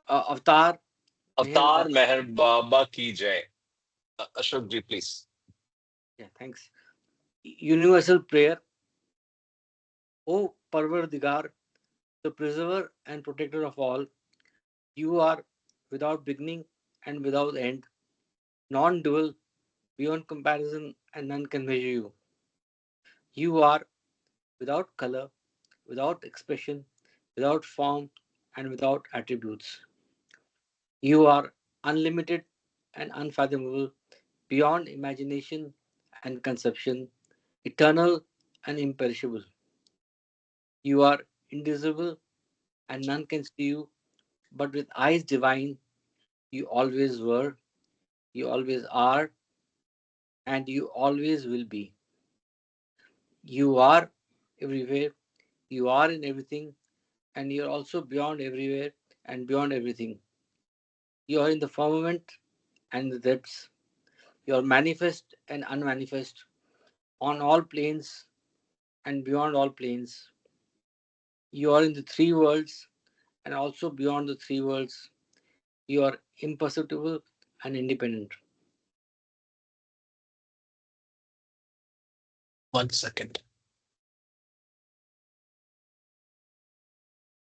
Avatar Meher Avatar Baba. Meher Baba ki jai. Ashok ji, please. Yeah, thanks. Universal prayer. O Parvardigar, the preserver and protector of all, you are without beginning and without end, non-dual, beyond comparison, and none can measure you. You are without color, without expression, without form, and without attributes. You are unlimited and unfathomable, beyond imagination and conception, eternal and imperishable. You are indivisible and none can see you, but with eyes divine, you always were, you always are, and you always will be. You are everywhere, you are in everything, and you are also beyond everywhere and beyond everything. You are in the firmament and the depths. You are manifest and unmanifest, on all planes and beyond all planes. You are in the three worlds and also beyond the three worlds. You are imperceptible and independent. 1 second.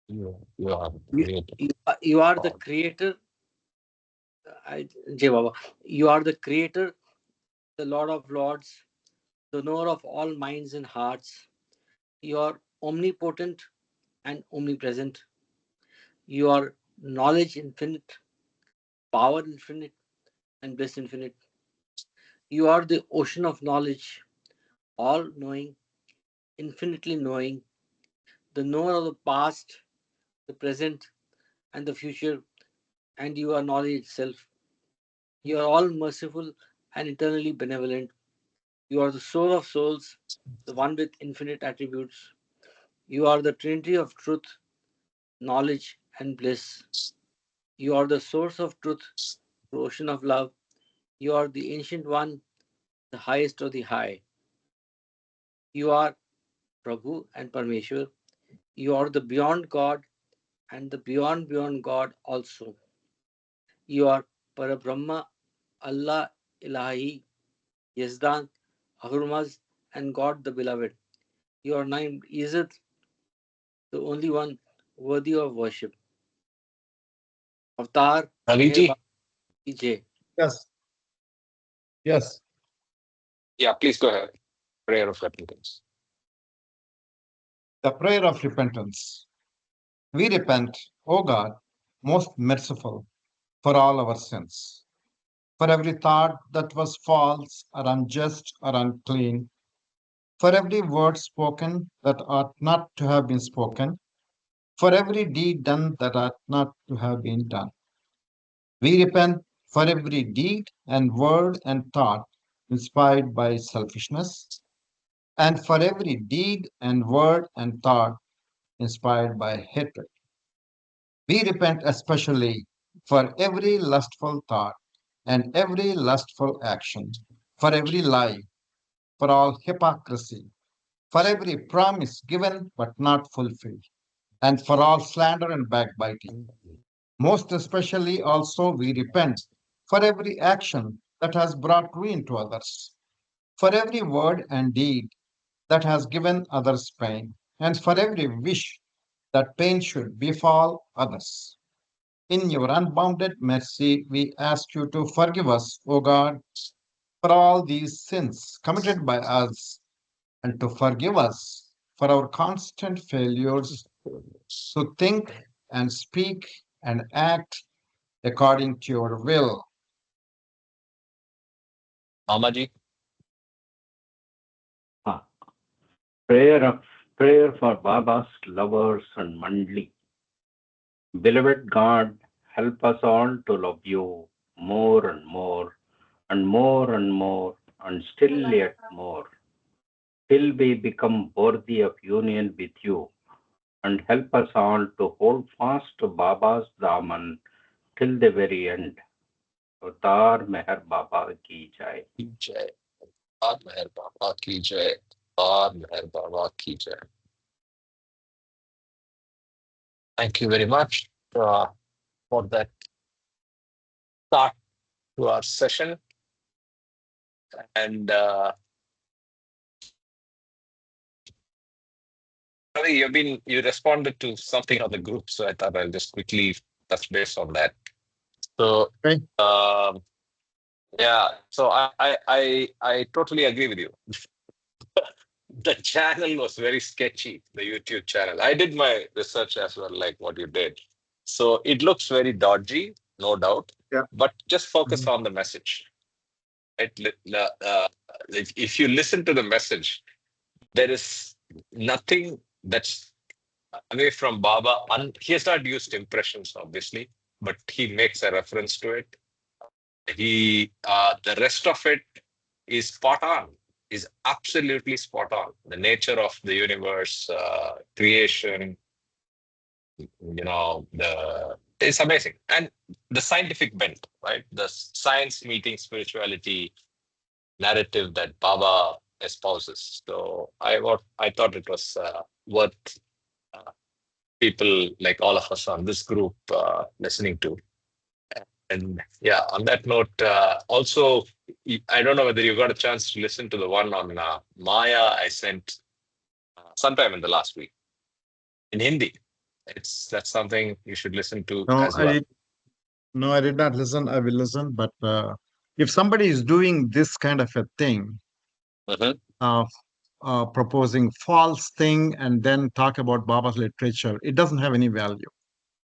You are You, great. you are the God. creator, Jai Baba. You are the creator, the Lord of Lords, the knower of all minds and hearts. You are omnipotent and omnipresent. You are knowledge infinite, power infinite, and bliss infinite. You are the ocean of knowledge, all knowing, infinitely knowing, the knower of the past, the present, and the future, and you are knowledge itself. You are all merciful and eternally benevolent. You are the soul of souls, the one with infinite attributes. You are the trinity of truth, knowledge, and bliss. You are the source of truth, the ocean of love. You are the ancient one, the highest of the high. You are Prabhu and Parmeshwar. You are the beyond God and the beyond God also. You are Parabrahma, Allah, Ilahi, Yazdan, Ahurmaz, and God the Beloved. You are named Izzat, the only one worthy of worship. Avatar, Ravi Meher ji? Baba ki Jai. Yes, yes. Yeah, please go ahead. Prayer of repentance. The prayer of repentance. We repent, O God, most merciful, for all our sins, for every thought that was false or unjust or unclean, for every word spoken that ought not to have been spoken, for every deed done that ought not to have been done. We repent for every deed and word and thought inspired by selfishness, and for every deed and word and thought inspired by hatred. We repent especially for every lustful thought and every lustful action, for every lie, for all hypocrisy, for every promise given but not fulfilled, and for all slander and backbiting. Most especially, also, we repent for every action that has brought ruin to others, for every word and deed that has given others pain, and for every wish that pain should befall others. In your unbounded mercy, we ask you to forgive us, O God, for all these sins committed by us, and to forgive us for our constant failures to think and speak and act according to your will. Mama ji? Ah, prayer of prayer for Baba's lovers and Mandli. Beloved God, help us all to love you more and more and more and more and still yet more, till we become worthy of union with you, and help us all to hold fast to Baba's Daman till the very end. Avatar Meher Baba ki jai. Ki jai. Aar Meher Baba ki jai. Aar Meher Baba ki jai. Thank you very much. for that start to our session. And you responded to something on the group, so I thought I'll just quickly touch base on that. So Okay. yeah, so I totally agree with you. The channel was very sketchy, the YouTube channel. I did my research as well, like what you did. So it looks very dodgy, no doubt. Yeah. But just focus Mhm. on the message. If you listen to the message, there is nothing that's away from Baba. He has not used impressions, obviously, but he makes a reference to it. The rest of it is spot on, is absolutely spot on. The nature of the universe, creation, it's amazing. And the scientific bent, right? The science meeting spirituality narrative that Baba espouses. So I thought it was worth people like all of us on this group listening to. And yeah, on that note, also, I don't know whether you got a chance to listen to the one on Maya I sent sometime in the last week in Hindi. That's something you should listen to No, as well. I did not listen. I will listen. But if somebody is doing this kind of a thing, Mhm. of proposing false thing and then talk about Baba's literature, it doesn't have any value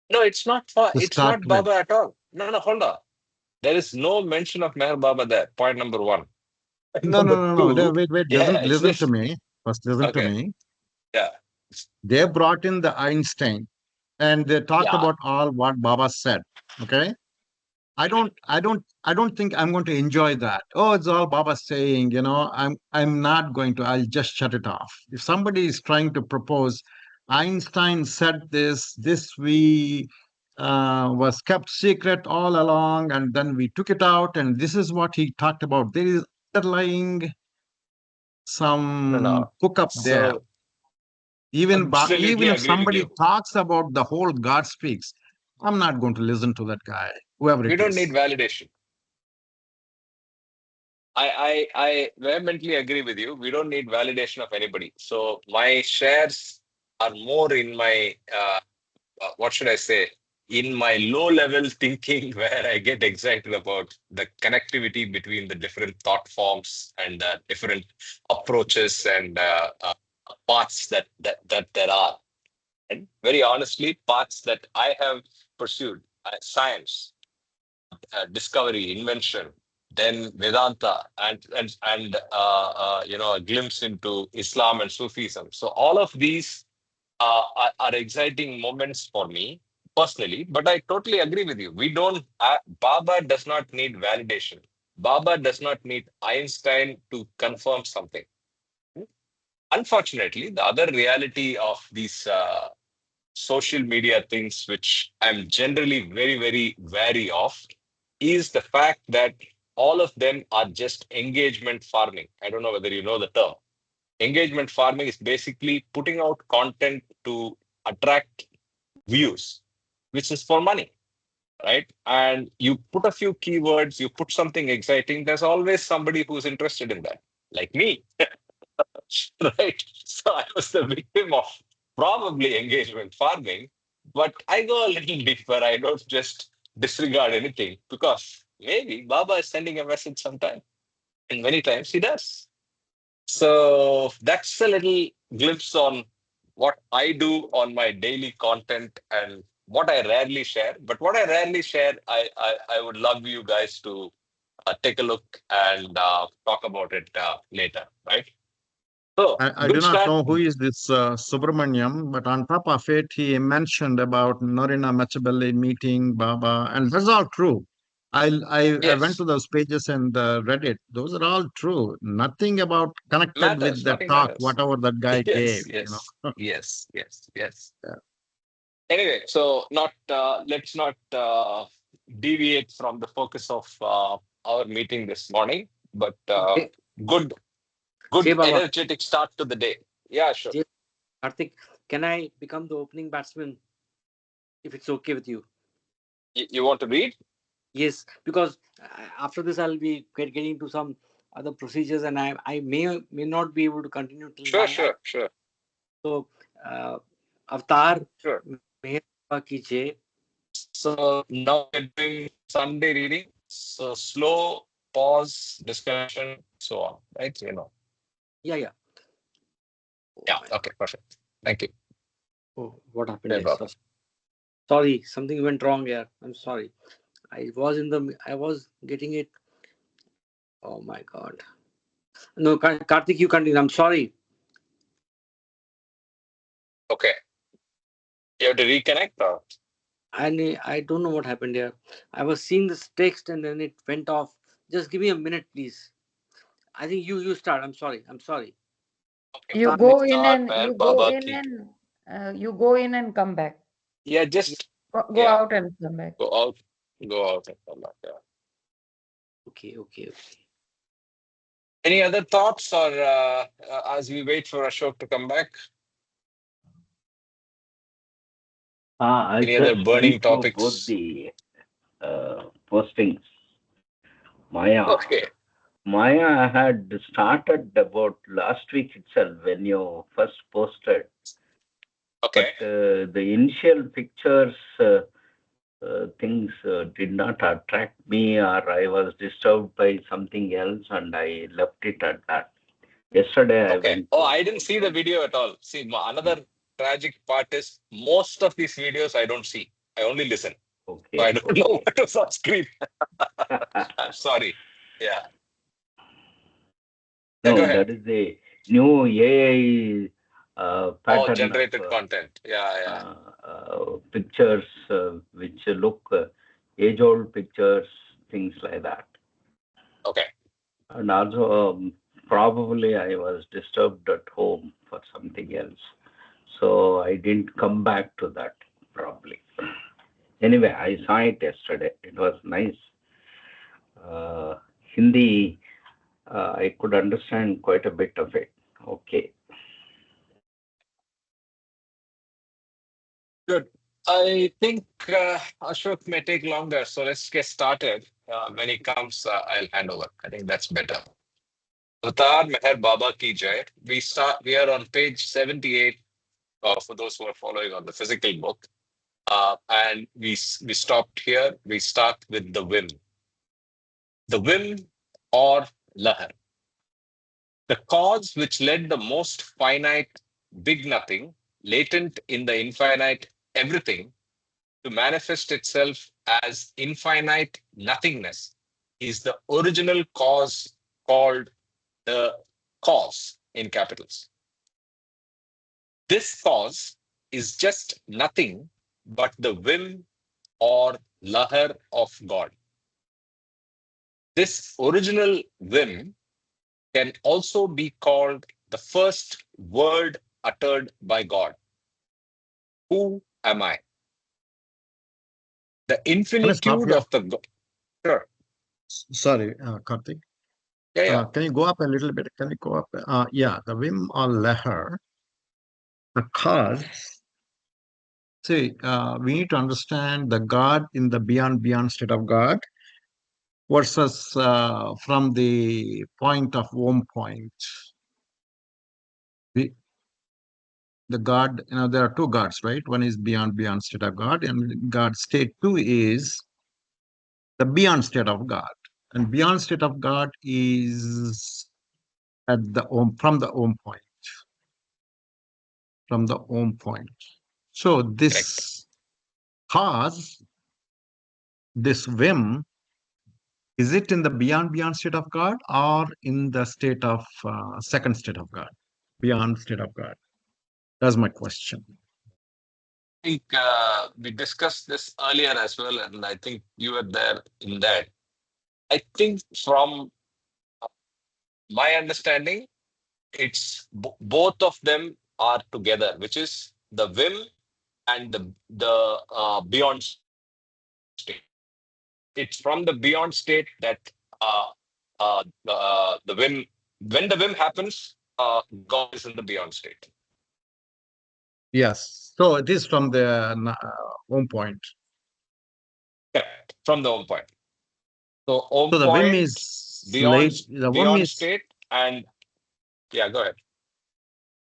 No, to it's start not with. Baba at all. No, hold on. There is no mention of Meher Baba there. Point number one. No, no, Number no, no. two, Wait. yeah, it's Listen to just me. First, listen to okay. me. Yeah, They brought in the Einstein and they talked yeah. about all what Baba said. Okay. I don't think I'm going to enjoy that. Oh, it's all Baba saying, I'm not going to, I'll just shut it off. If somebody is trying to propose, Einstein said this we was kept secret all along, and then we took it out, and this is what he talked about. There is underlying No, some no. hook up there. So Even absolutely if agree with somebody you. talks about the whole God speaks, I'm not going to listen to that guy, whoever We it don't need is. validation. I vehemently agree with you. We don't need validation of anybody. So my shares are more in my what should I say? In my low level thinking, where I get excited about the connectivity between the different thought forms and different approaches and paths that there are. And very honestly, paths that I have pursued: science, discovery, invention, then Vedanta, and a glimpse into Islam and Sufism. So all of these are exciting moments for me personally. But I totally agree with you. We don't. Baba does not need validation. Baba does not need Einstein to confirm something. Unfortunately, the other reality of these social media things, which I'm generally very, very wary of, is the fact that all of them are just engagement farming. I don't know whether you know the term. Engagement farming is basically putting out content to attract views, which is for money, right? And you put a few keywords, you put something exciting, there's always somebody who's interested in that, like me. Right? So I was the victim of probably engagement farming, but I go a little deeper. I don't just disregard anything because maybe Baba is sending a message sometime, and many times he does. So that's a little glimpse on what I do on my daily content and what I rarely share. But what I rarely share, I would love you guys to take a look and talk about it later, right? So, I do good not start. know who is this Subramaniam, but on top of it, he mentioned about Norina Machibelli meeting Baba, and that's all true. I went Yes, to those pages and read it. Those are all true. Nothing about connected with matters. the Nothing talk, matters. whatever that guy gave. Yes, yes, yes, yes, yes. Yeah. Anyway, so not let's not deviate from the focus of our meeting this morning, but Jay, good, Jay good Baba, energetic start to the day. Yeah, sure. Jay Karthik, can I become the opening batsman if it's okay with you? You want to read? Yes, because after this I'll be getting into some other procedures, and I may not be able to continue till Sure, 9. sure, sure, So, uh, Avatar, sure. Meher ki jai. So now we're doing Sunday reading. So slow, pause, discussion, so on. Right? Yeah, yeah. Oh Yeah. my Okay. God. Perfect. Thank you. Oh, what happened No here? So problem. sorry, something went wrong here. I'm sorry. I was getting it. Oh my God. No, Karthik, you continue. I'm sorry. Okay. You have to reconnect or? I don't know what happened here. I was seeing this text and then it went off. Just give me a minute, please. I think you start. I'm sorry. I'm sorry. Okay. Avatar, Meher. Meher Baba ki. You go in and come back. Yeah, Yeah. just Go yeah. out and come back. Go out. Go out and come back. Yeah. Okay, okay, okay. Any other thoughts or as we wait for Ashok to come back? I Any other just burning went through both topics? the postings. Maya. Okay. Maya had started about last week itself when you first posted, Okay. but the initial pictures things did not attract me, or I was disturbed by something else, and I left it at that. Yesterday, I Okay. went Oh, through I didn't both see the them. video at all. See, another tragic part is most of these videos I don't see. I only listen. So I Okay, don't know okay. what was on screen. I'm sorry. Yeah. Yeah, go No, ahead. that is the new AI Oh, pattern of generated content. Yeah, yeah. pictures which look age-old pictures, things like that. Okay. And also, probably I was disturbed at home for something else. So I didn't come back to that probably. Anyway, I saw it yesterday. It was nice. Uh, Hindi, I could understand quite a bit of it. Okay. Good. I think Ashok may take longer. So let's get started. When he comes, I'll hand over. I think that's better. Avatar Meher Baba Ki Jai. We are on page 78 for those who are following on the physical book. And we stopped here. We start with the whim. The whim or lahar. The cause which led the most finite big nothing, latent in the infinite everything, to manifest itself as infinite nothingness is the original cause called the cause in capitals. This cause is just nothing but the whim or lahar of God. This original whim can also be called the first word uttered by God. Who am I? The Can I stop infinitude here? of the God. Sure. Sorry, Karthik. Yeah, yeah. Can you go up a little bit? Can you go up? Yeah, the Wim or Leher, the cause. See, we need to understand the God in the beyond state of God versus from the point of Om point. The, the God, there are two gods, right? One is beyond state of God, and God state two is the beyond state of God. And beyond state of God is at the Om, from the Om point, from the Om point. So Correct. this cause, this whim, is it in the beyond state of God or in the state of second state of God, beyond state of God? That's my question. I think we discussed this earlier as well, and I think you were there in that. I think from my understanding, it's both of them are together, which is the whim and the beyond state. It's from the beyond state that the whim, when the whim happens, God is in the beyond state. Yes. So it is from the Om point. Correct. From the home point. So home So the Vim point, is late. The Vim beyond is state, and yeah, go ahead.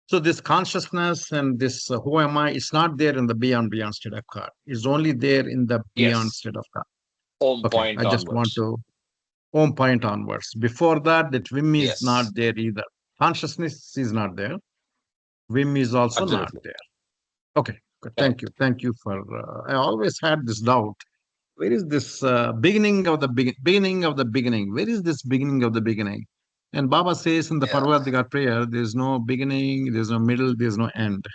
so this consciousness and this who am I? It's not there in the beyond state of God. It's only there in the beyond Yes, state of God. home Okay, point I just want onwards. to home point onwards. Before that, that Vim is not Yes, there either. Consciousness is not there. Vim is also not absolutely. there. Okay, good. Thank you. Correct. Thank you for. I always had this doubt. Where is this beginning of the beginning of the beginning? Where is this beginning of the beginning? And Baba says in the Yeah. Parvatigar prayer, there's no beginning, there's no middle, there's no end.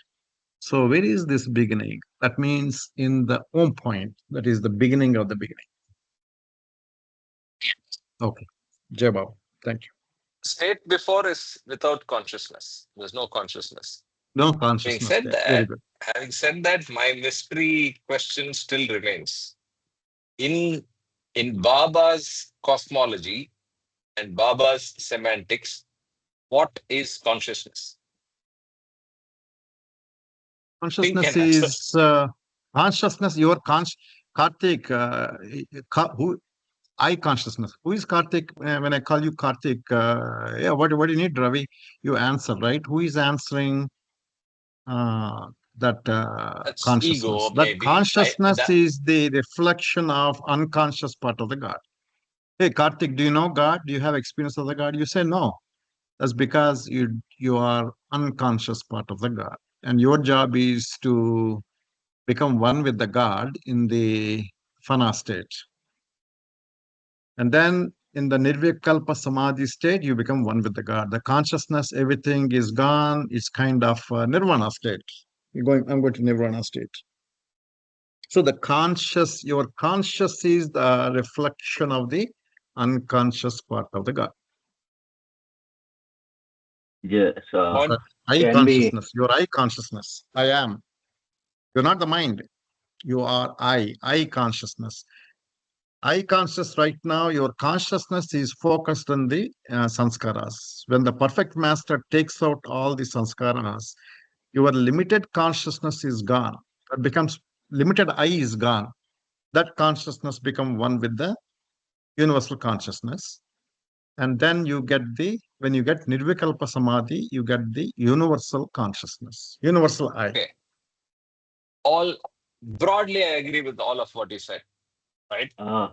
So where is this beginning? That means in the home point, that is the beginning of the beginning. Okay. Jai Baba. Thank you. State before is without consciousness. There's no consciousness. No Having consciousness said there. Very that, good. my mystery question still remains. In Baba's cosmology and Baba's semantics, what is consciousness? Think Consciousness and answer. is consciousness, your Karthik, who I consciousness. Who is Karthik? When I call you Karthik, yeah, what do you need, Ravi? You answer, right? Who is answering that That's consciousness? ego, That maybe. consciousness is the reflection of unconscious part of the God. Hey, Karthik, do you know God? Do you have experience of the God? You say no. That's because you are unconscious part of the God, and your job is to become one with the God in the fana state. And then in the Nirvikalpa Samadhi state, you become one with the God. The consciousness, everything is gone. It's kind of nirvana state. I'm going to nirvana state. So your conscious is the reflection of the unconscious part of the God. Yes, Con- I can we? consciousness, your I consciousness. I am. You're not the mind. You are I consciousness. I conscious right now, your consciousness is focused on the sanskaras. When the perfect master takes out all the sanskaras, your limited consciousness is gone. It becomes limited I is gone. That consciousness become one with the universal consciousness. And then when you get Nirvikalpa Samadhi, you get the universal consciousness, universal I. okay. All broadly, I agree with all of what you said, right? Uh,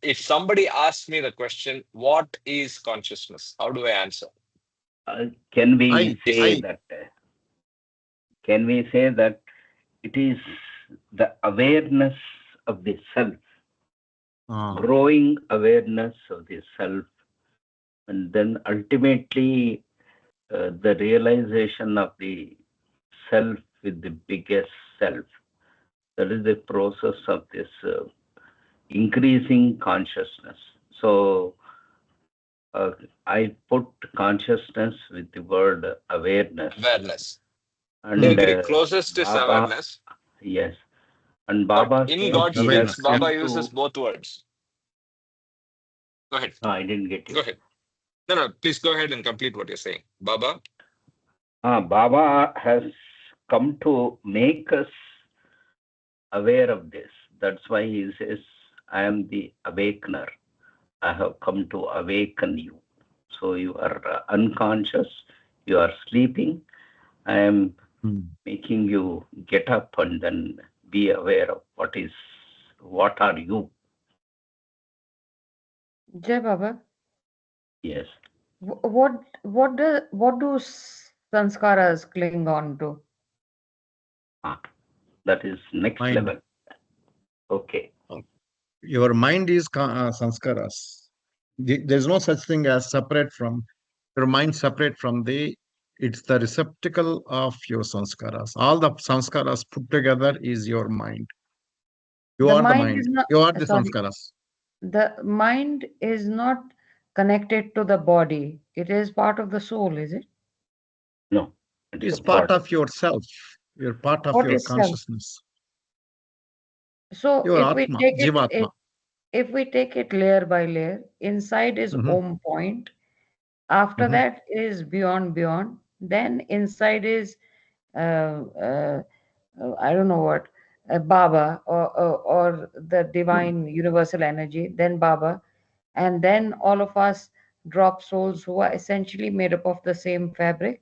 If somebody asks me the question, what is consciousness? How do I answer? can we say I. that? Can we say that it is the awareness of the self, growing awareness of the self, and then ultimately the realization of the self with the biggest self. That is the process of this increasing consciousness. So I put consciousness with the word awareness. Awareness. And Agree. Closest is Baba, awareness. yes. And But Baba in said God's he has speech, Awareness. Yeah. Baba come uses to. both words. Go ahead. I didn't get Go you. ahead. No, please go ahead and complete what you're saying. Baba? Baba has come to make us aware of this. That's why he says, I am the awakener. I have come to awaken you. So you are unconscious, you are sleeping. I am making you get up and then be aware of what are you. Jai Baba, Yes. what do sanskaras cling on to? That is next Mind. level. Okay. Your mind is sanskaras. There's no such thing as separate from your mind, separate from it's the receptacle of your sanskaras. All the sanskaras put together is your mind. You The are the mind mind. is not, You are the sorry, sanskaras. the mind is not connected to the body. It is part of the soul, is it? No, it's a It's part part. of yourself. You're part of What your is self? consciousness. So Your Atma, Jivatma. if we take it layer by layer, inside is Mm-hmm. Om point. After Mm-hmm. that is beyond. Then inside is uh, uh, I don't know what, Baba or or the divine universal energy, then Baba, and then all of us drop souls who are essentially made up of the same fabric,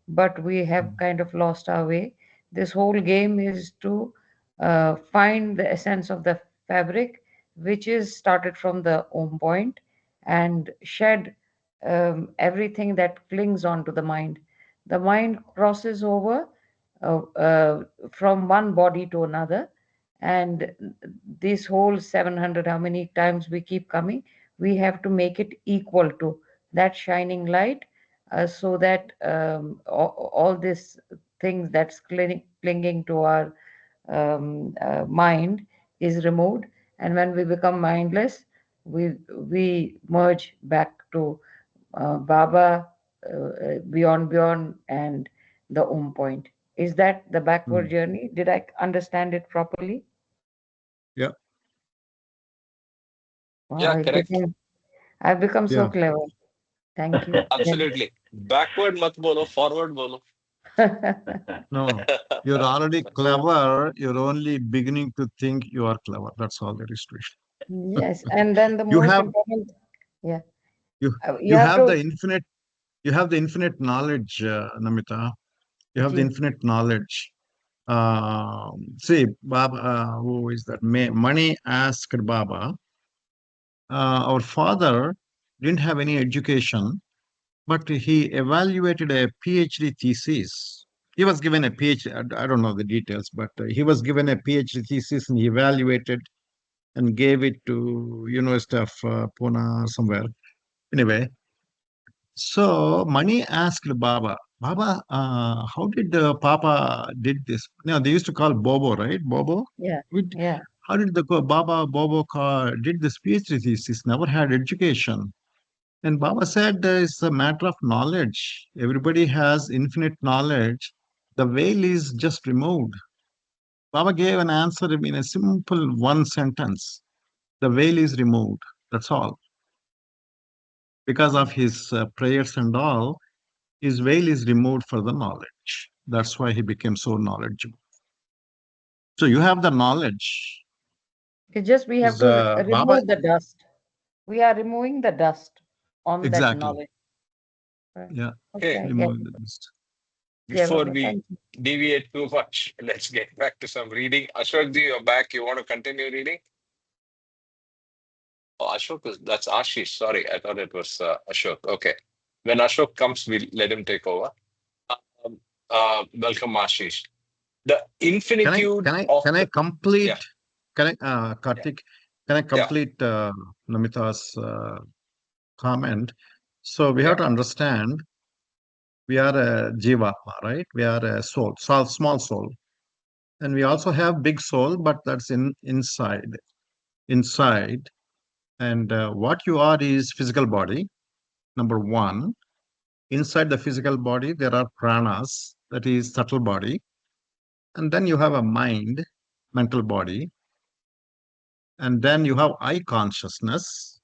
but we have kind of lost our way. This whole game is to find the essence of the fabric, which is started from the Om point, and shed everything that clings onto the mind. The mind crosses over from one body to another, and this whole 700, how many times we keep coming, we have to make it equal to that shining light, so that all these things that's clinging to our mind is removed, and when we become mindless, we merge back to Baba, beyond, and the Om point. Is that the backward journey? Did I understand it properly? Yeah, Wow, Yeah, correct. I've become so yeah. clever. Thank you. Absolutely. Backward mat bolo, forward bolo. No, you're already clever. You're only beginning to think you are clever. That's all there is to it. Yes, and then the You most have important, yeah, you you you have have to, the infinite. You have the infinite knowledge, Namita. You have the Ji, infinite knowledge. See, Baba, who is that? Mani asked Baba, our father didn't have any education, but he evaluated a PhD thesis. He was given a PhD, I don't know the details, but he was given a PhD thesis and he evaluated and gave it to University of Pune or somewhere. Anyway, so Mani asked Baba, Baba, how did Papa did this? Now they used to call Bobo, right? Bobo. yeah, With yeah. how did the Baba Bobo did this PhD thesis? Never had education. And Baba said it's a matter of knowledge. Everybody has infinite knowledge. The veil is just removed. Baba gave an answer in a simple one sentence. The veil is removed. That's all. Because of his prayers and all, his veil is removed for the knowledge. That's why he became so knowledgeable. So you have the knowledge. It's just we have Is to Baba remove the dust. We are removing the dust on that exactly? knowledge. Right. Yeah, Okay, Okay, I get removing it. the dust. Yeah, before Baba, we thank you. deviate too much, let's get back to some reading. Ashokji, you're back. You want to continue reading? Oh, Ashok, that's Ashish. Sorry, I thought it was Ashok. Okay. When Ashok comes, we'll let him take over. Um, welcome, Ashish. The Can I infinitude can I of can I the complete? yeah, Can I, yeah, Karthik? Can I yeah, complete Namita's comment? So we yeah. have to understand we are a jivatma, right? We are a soul, small soul, and we also have big soul, but that's inside. And what you are is physical body. Number one, inside the physical body there are pranas, that is subtle body, and then you have a mind, mental body, and then you have I consciousness.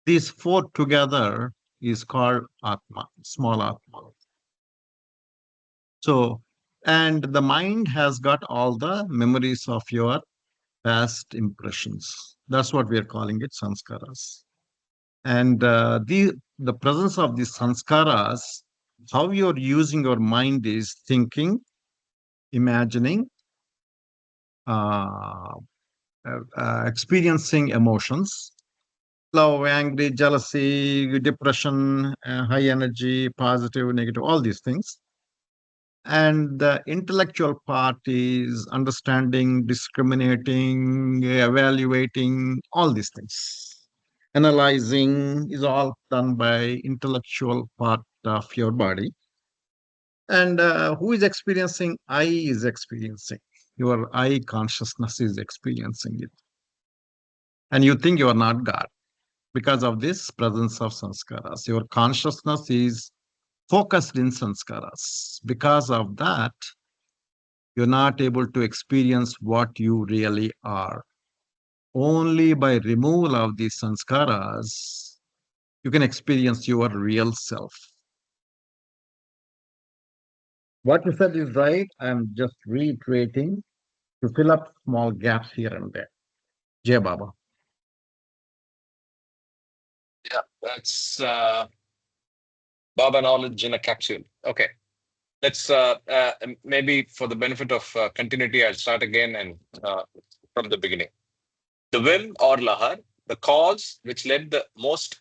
These four together is called Atma, small Atma. So, and the mind has got all the memories of your past impressions. That's what we are calling it sanskaras. And the presence of these sanskaras, how you're using your mind is thinking, imagining, uh, experiencing emotions, love, angry, jealousy, depression, high energy, positive, negative, all these things. And the intellectual part is understanding, discriminating, evaluating, all these things. Analyzing is all done by intellectual part of your body. And who is experiencing? I is experiencing. Your I consciousness is experiencing it. And you think you are not God because of this presence of sanskaras. Your consciousness is focused in sanskaras. Because of that, you're not able to experience what you really are. Only by removal of these sanskaras, you can experience your real self. What you said is right. I'm just reiterating. to fill up small gaps here and there. Jai Baba. Yeah, that's Baba knowledge in a capsule. Okay, let's maybe for the benefit of continuity, I'll start again and from the beginning. The whim or lahar, the cause which led the most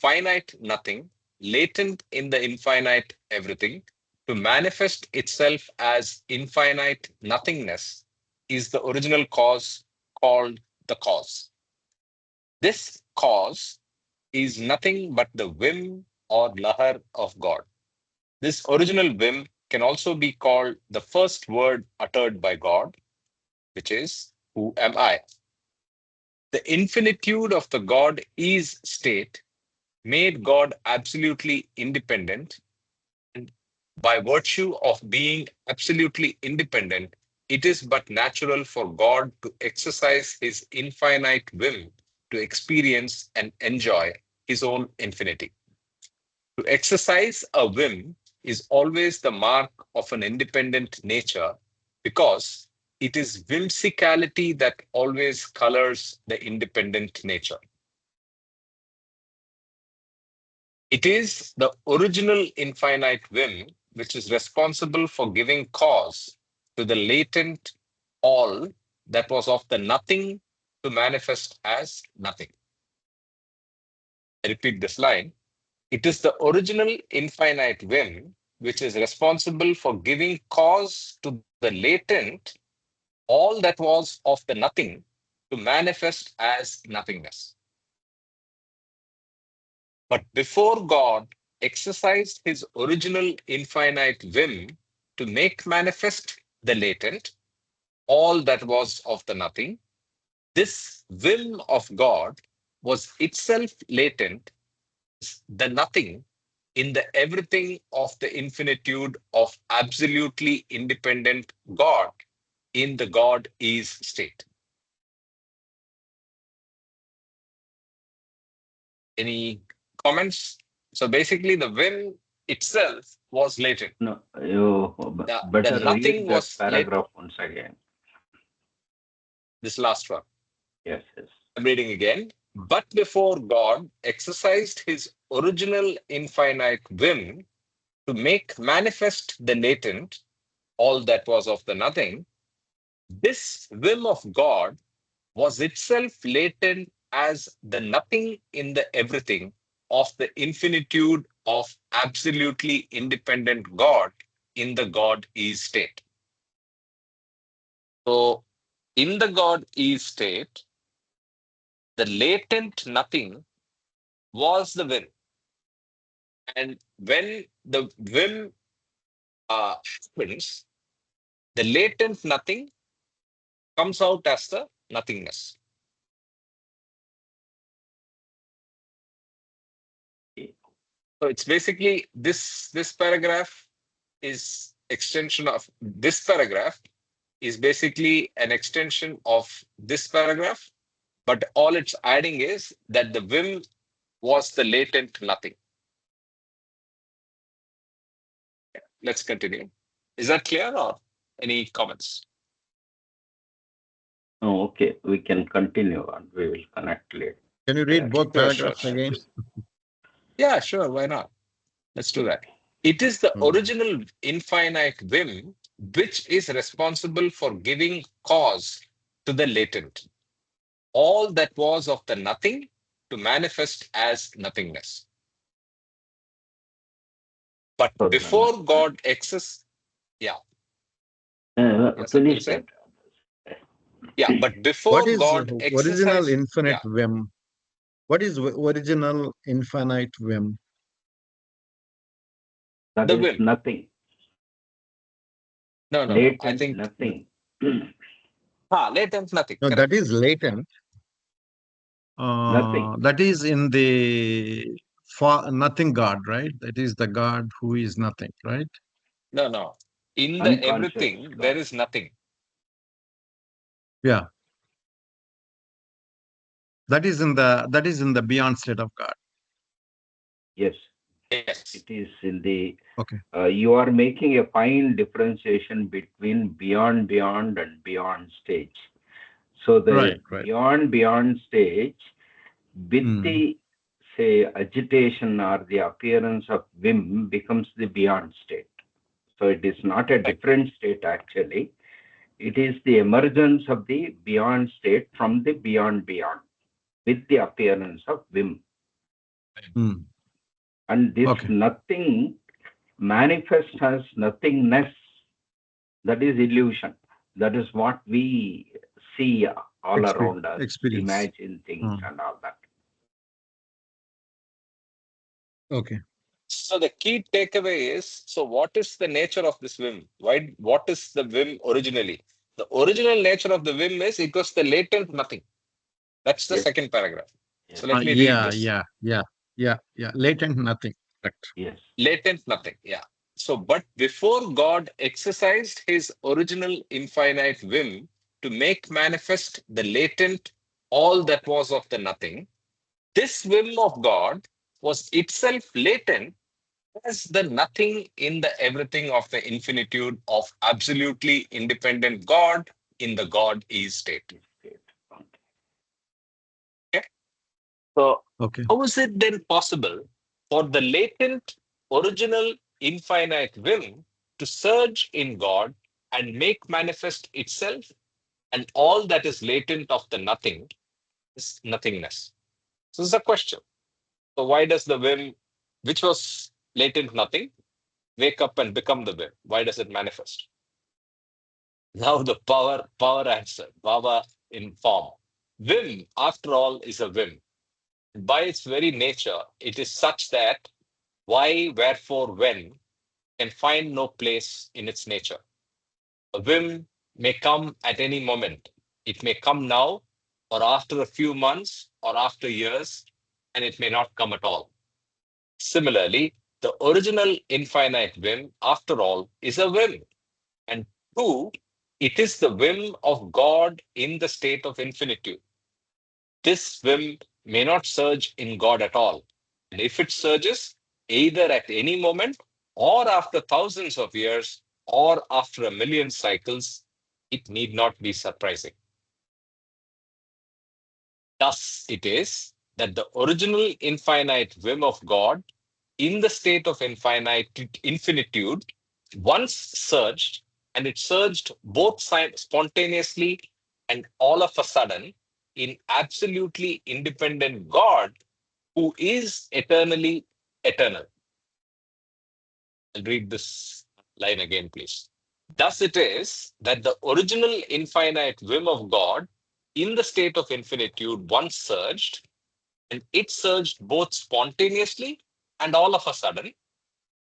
finite nothing, latent in the infinite everything, to manifest itself as infinite nothingness, is the original cause called the cause. This cause is nothing but the whim or lahar of God. This original whim can also be called the first word uttered by God, which is, "Who am I?" The infinitude of the God is state made God absolutely independent. And by virtue of being absolutely independent, it is but natural for God to exercise his infinite whim to experience and enjoy his own infinity. To exercise a whim is always the mark of an independent nature because it is whimsicality that always colors the independent nature. It is the original infinite whim which is responsible for giving cause to the latent all that was of the nothing to manifest as nothing. I repeat this line. It is the original infinite whim which is responsible for giving cause to the latent all that was of the nothing to manifest as nothingness. But before God exercised his original infinite whim to make manifest the latent, all that was of the nothing, this whim of God was itself latent, the nothing in the everything of the infinitude of absolutely independent God in the God is state. Any comments? So basically, the whim itself was latent. No, you The better nothing read that was latent. paragraph once again. This last one. Yes, yes. I'm reading again. But before God exercised his original infinite whim to make manifest the latent, all that was of the nothing, this whim of God was itself latent as the nothing in the everything of the infinitude of absolutely independent God in the God is state. So, in the God is state, the latent nothing was the whim. And when the whim happens, the latent nothing comes out as the nothingness. So it's basically this paragraph is extension of this paragraph is basically an extension of this paragraph, but all it's adding is that the whim was the latent nothing. Let's continue. Is that clear or any comments? Oh, okay. We can continue and we will connect later. Can you read both Sure, sure. paragraphs again? Yeah, sure. Why not? Let's do that. It is the Hmm. original infinite whim which is responsible for giving cause to the latent, all that was of the nothing to manifest as nothingness. But So before God exists, yeah, yes, sir, you finish say? that. Yeah, but What before is God original exercised, infinite yeah, whim? What is original infinite whim? That the is whim. nothing. No. I Latent think, nothing. latent nothing, No, correct. that is latent. Nothing. That is in the nothing God, right? That is the God who is nothing, right? No. In the Unconscious everything, there God. is nothing. Yeah. That is in the beyond state of God. Yes. Yes. It is in the, Okay. you are making a fine differentiation between beyond, beyond, and beyond stage. So the Right. beyond stage, with Hmm. the, say, agitation or the appearance of whim, becomes the beyond state. So it is not a different state actually. It is the emergence of the beyond state from the beyond beyond with the appearance of whim. Hmm. And this Okay. nothing manifests as nothingness. That is illusion. That is what we see all around us, Experience. imagine things and all that. Okay. So the key takeaway is, so what is the nature of this whim? What is the whim originally? The original nature of the whim is it was the latent nothing. That's the Yes, second paragraph. yes, So let me read Yeah. this. Latent nothing. Correct. yes, Latent nothing. Yeah. So, but before God exercised his original infinite whim to make manifest the latent, all that was of the nothing, this whim of God was itself latent as the nothing in the everything of the infinitude of absolutely independent God in the God is state. yes, yes. Okay. Okay? So, Okay. how is it then possible for the latent, original, infinite whim to surge in God and make manifest itself and all that is latent of the nothing is nothingness? So, this is a question. So, why does the whim, which was latent nothing, wake up and become the whim? Why does it manifest? Now the power answer, Baba in form. Whim, after all, is a whim. By its very nature, it is such that why, wherefore, when can find no place in its nature. A whim may come at any moment. It may come now, or after a few months, or after years, and it may not come at all. Similarly, the original infinite whim, after all, is a whim. And two, it is the whim of God in the state of infinitude. This whim may not surge in God at all. And if it surges, either at any moment, or after thousands of years, or after a million cycles, it need not be surprising. Thus, it is that the original infinite whim of God in the state of infinitude once surged, and it surged both spontaneously and all of a sudden in absolutely independent God who is eternally eternal. I'll read this line again, please. Thus it is that the original infinite whim of God in the state of infinitude once surged, and it surged both spontaneously and all of a sudden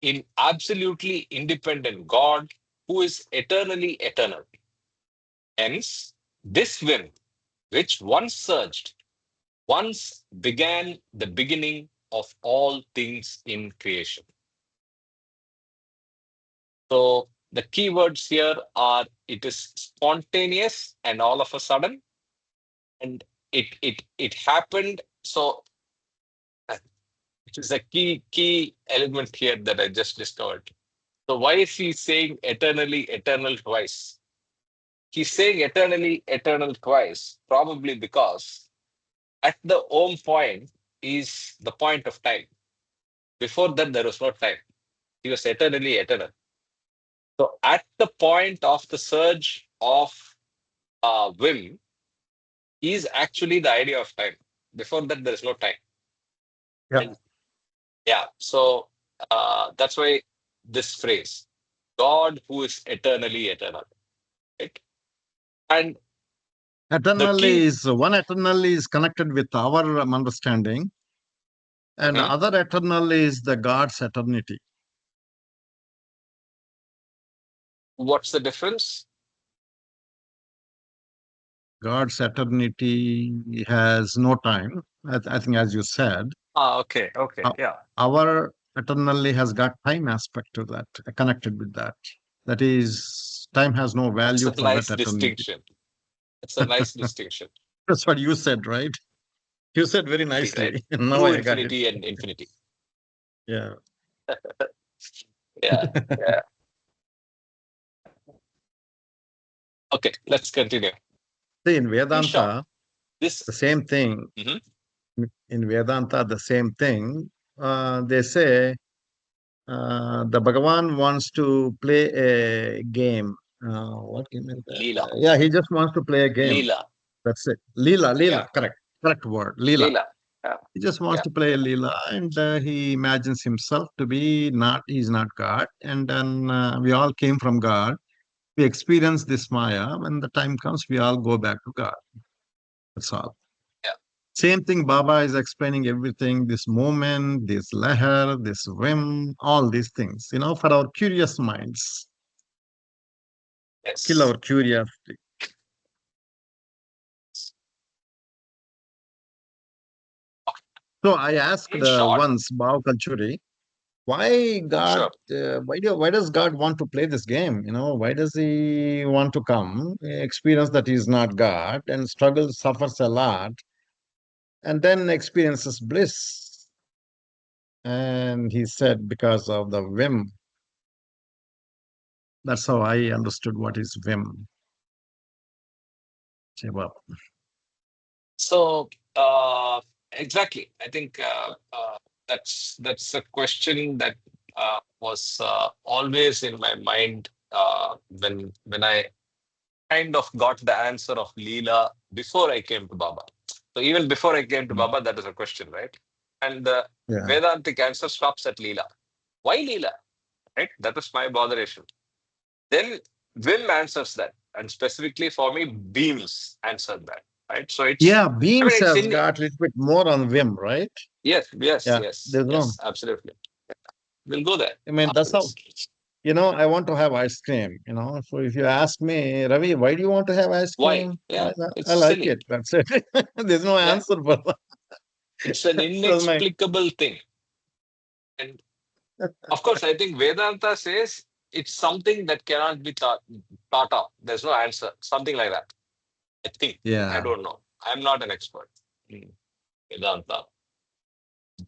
in absolutely independent God who is eternally eternal. Hence, this whim, which once surged, once began the beginning of all things in creation. So the keywords here are it is spontaneous and all of a sudden, and it happened. So it is a key element here that I just discovered. So why is he saying eternally eternal twice? He's saying eternally eternal twice, probably because at the home point is the point of time. Before that, there was no time. He was eternally eternal. So at the point of the surge of whim is actually the idea of time. Before that, there is no time. Yeah. And yeah, so that's why this phrase, God who is eternally eternal, right? And the Eternally key, is one eternally is connected with our understanding, and Mhm. other eternally is the God's eternity. What's the difference? God's eternity has no time. I think, as you said, Okay, uh, yeah. our eternally has got time aspect to that, connected with that. That is, time has no That's value a for that nice eternity. distinction. It's a nice distinction. That's what you said, right? You said very Right? nicely. Now True I got it. infinity and infinity. Yeah. Yeah, yeah. Okay, let's continue. See, in In short, Vedanta, this. the same thing. Mhm. In Vedanta, the same thing. They say the Bhagavan wants to play a game. What game is that? Leela, Yeah, he just wants to play a game. Leela, That's it. Leela, yeah, Leela, correct. Correct word. Leela. Leela, yeah, He just wants yeah. to play a Leela, and he imagines himself to be not, he's not God. And then we all came from God. We experience this Maya. When the time comes, we all go back to God. That's all. Yeah. Same thing, Baba is explaining everything, this moment, this leher, this whim, all these things, for our curious minds, kill Yes. our curiosity. So I asked In short, once Bhav Kalchuri, why God, sure. why does God want to play this game? Why does he want to come, experience that he's not God and struggles, suffers a lot, and then experiences bliss? And he said, because of the whim. That's how I understood what is whim. Shiva. So, exactly. I think that's a question that was always in my mind when I kind of got the answer of Leela before I came to Baba. So even before I came to Mm. Baba, that is a question, right? And the Yeah. Vedantic answer stops at Leela. Why Leela? Right? That was my botheration. Then Vim answers that, and specifically for me, Beams answered that. Right? So Yeah, I mean, Beams it's has in. got a little bit more on whim, right? Yes, yes, Yeah, yes, there's no. yes, absolutely. We'll go there I mean, after that's how, this. I want to have ice cream. So if you ask me, Ravi, why do you want to have ice Why? cream? Yeah, it's I like silly. it. That's it. There's no Yeah, answer for that. it's an So my, inexplicable thing. And of course, I think Vedanta says it's something that cannot be thought of. There's no answer. Something like that. I think. I yeah, don't know. I'm not an expert in Vedanta.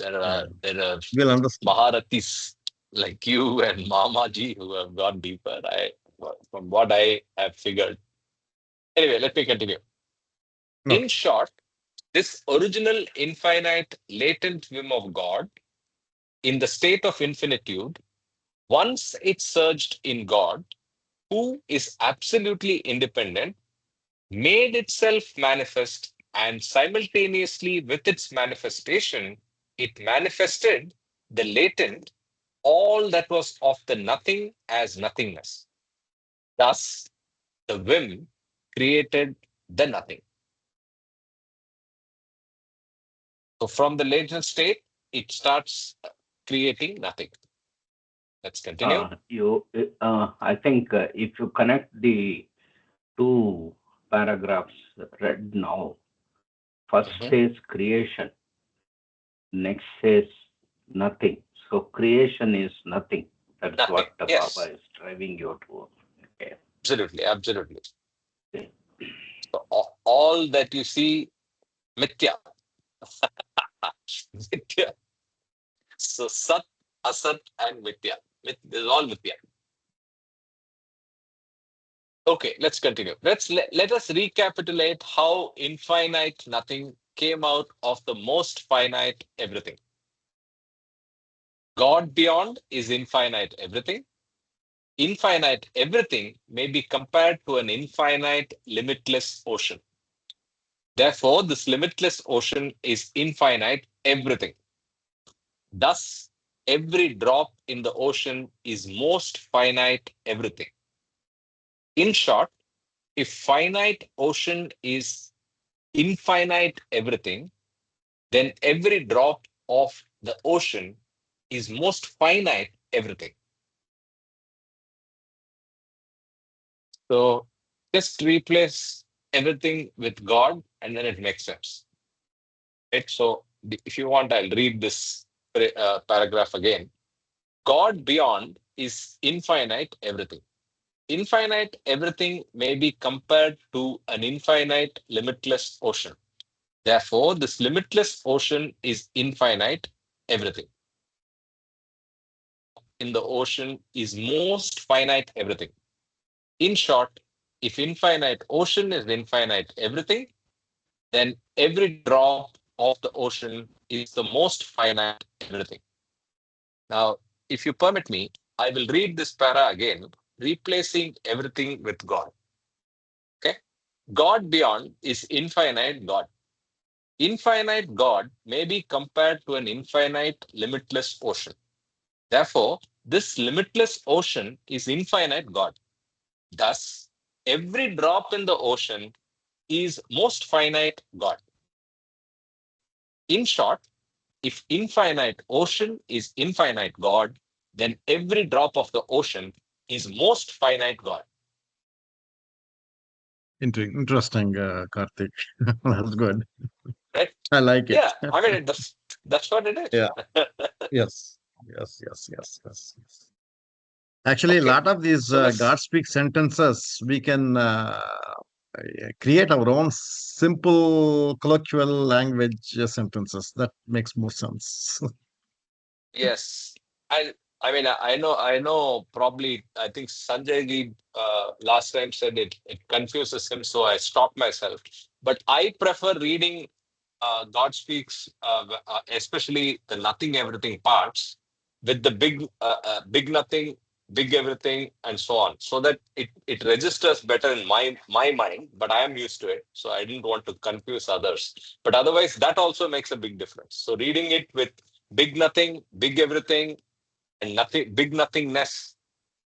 yeah, There are we'll understand. Maharathis like you and Mamaji who have gone deeper. From what I have figured. Anyway, let me continue. In Okay. short, this original infinite latent whim of God in the state of infinitude, once it surged in God, who is absolutely independent, made itself manifest, and simultaneously with its manifestation, it manifested the latent, all that was of the nothing as nothingness. Thus, the whim created the nothing. So, from the latent state, it starts creating nothing. Let's continue. I think if you connect the two paragraphs read now, first Mhm. says creation, next says nothing. So creation is nothing. That's Nothing. what the Baba Yes, is driving you to. Okay. absolutely, absolutely. Okay. So all that you see, mithya, mithya. So sat, asat, and mithya. This is all mithya. Okay, let's continue. Let us recapitulate how infinite nothing came out of the most finite everything. God beyond is infinite everything. Infinite everything may be compared to an infinite limitless ocean. Therefore, this limitless ocean is infinite everything. Thus, every drop in the ocean is most finite everything. In short, if finite ocean is infinite everything, then every drop of the ocean is most finite everything. So just replace everything with God and then it makes sense. Right? So if you want, I'll read this paragraph again. God beyond is infinite everything. Infinite everything may be compared to an infinite limitless ocean. Therefore, this limitless ocean is infinite everything. in the ocean is most finite everything. In short, if infinite ocean is infinite everything, then every drop of the ocean is the most finite everything. Now, if you permit me, I will read this para again, replacing everything with God. Okay? God beyond is infinite God. Infinite God may be compared to an infinite, limitless ocean. Therefore, this limitless ocean is infinite God. Thus, every drop in the ocean is most finite God. In short, if infinite ocean is infinite God, then every drop of the ocean is most finite God. Interesting, Karthik. That's good. Right? I like it. Yeah, I mean, that's what it is. Yeah. Yes. Yes. Yes. Yes. Yes. Yes. Actually, a Okay, lot of these so let's, God speak sentences, we can create our own simple colloquial language sentences. That makes more sense. yes. I, I mean, I know probably, I think Sanjay ji last time said it confuses him, so I stopped myself. But I prefer reading God speaks, especially the nothing everything parts, with the big nothing, big everything, and so on, so that it registers better in my mind. But I am used to it, so I didn't want to confuse others. But otherwise, that also makes a big difference. So reading it with big nothing, big everything, and nothing, big nothingness.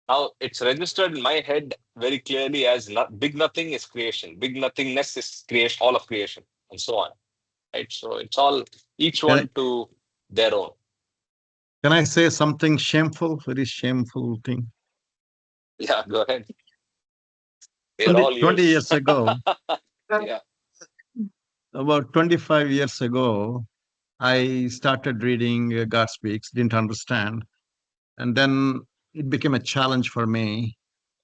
Now it's registered in my head very clearly as not, big nothing is creation, big nothingness is creation, all of creation, and so on. Right? So it's all each Can I, one to their own. can I say something shameful, very shameful thing? Yeah, go ahead. We're 20, all 20 yours. years ago, Yeah. about 25 years ago, I started reading God Speaks, didn't understand. And then it became a challenge for me.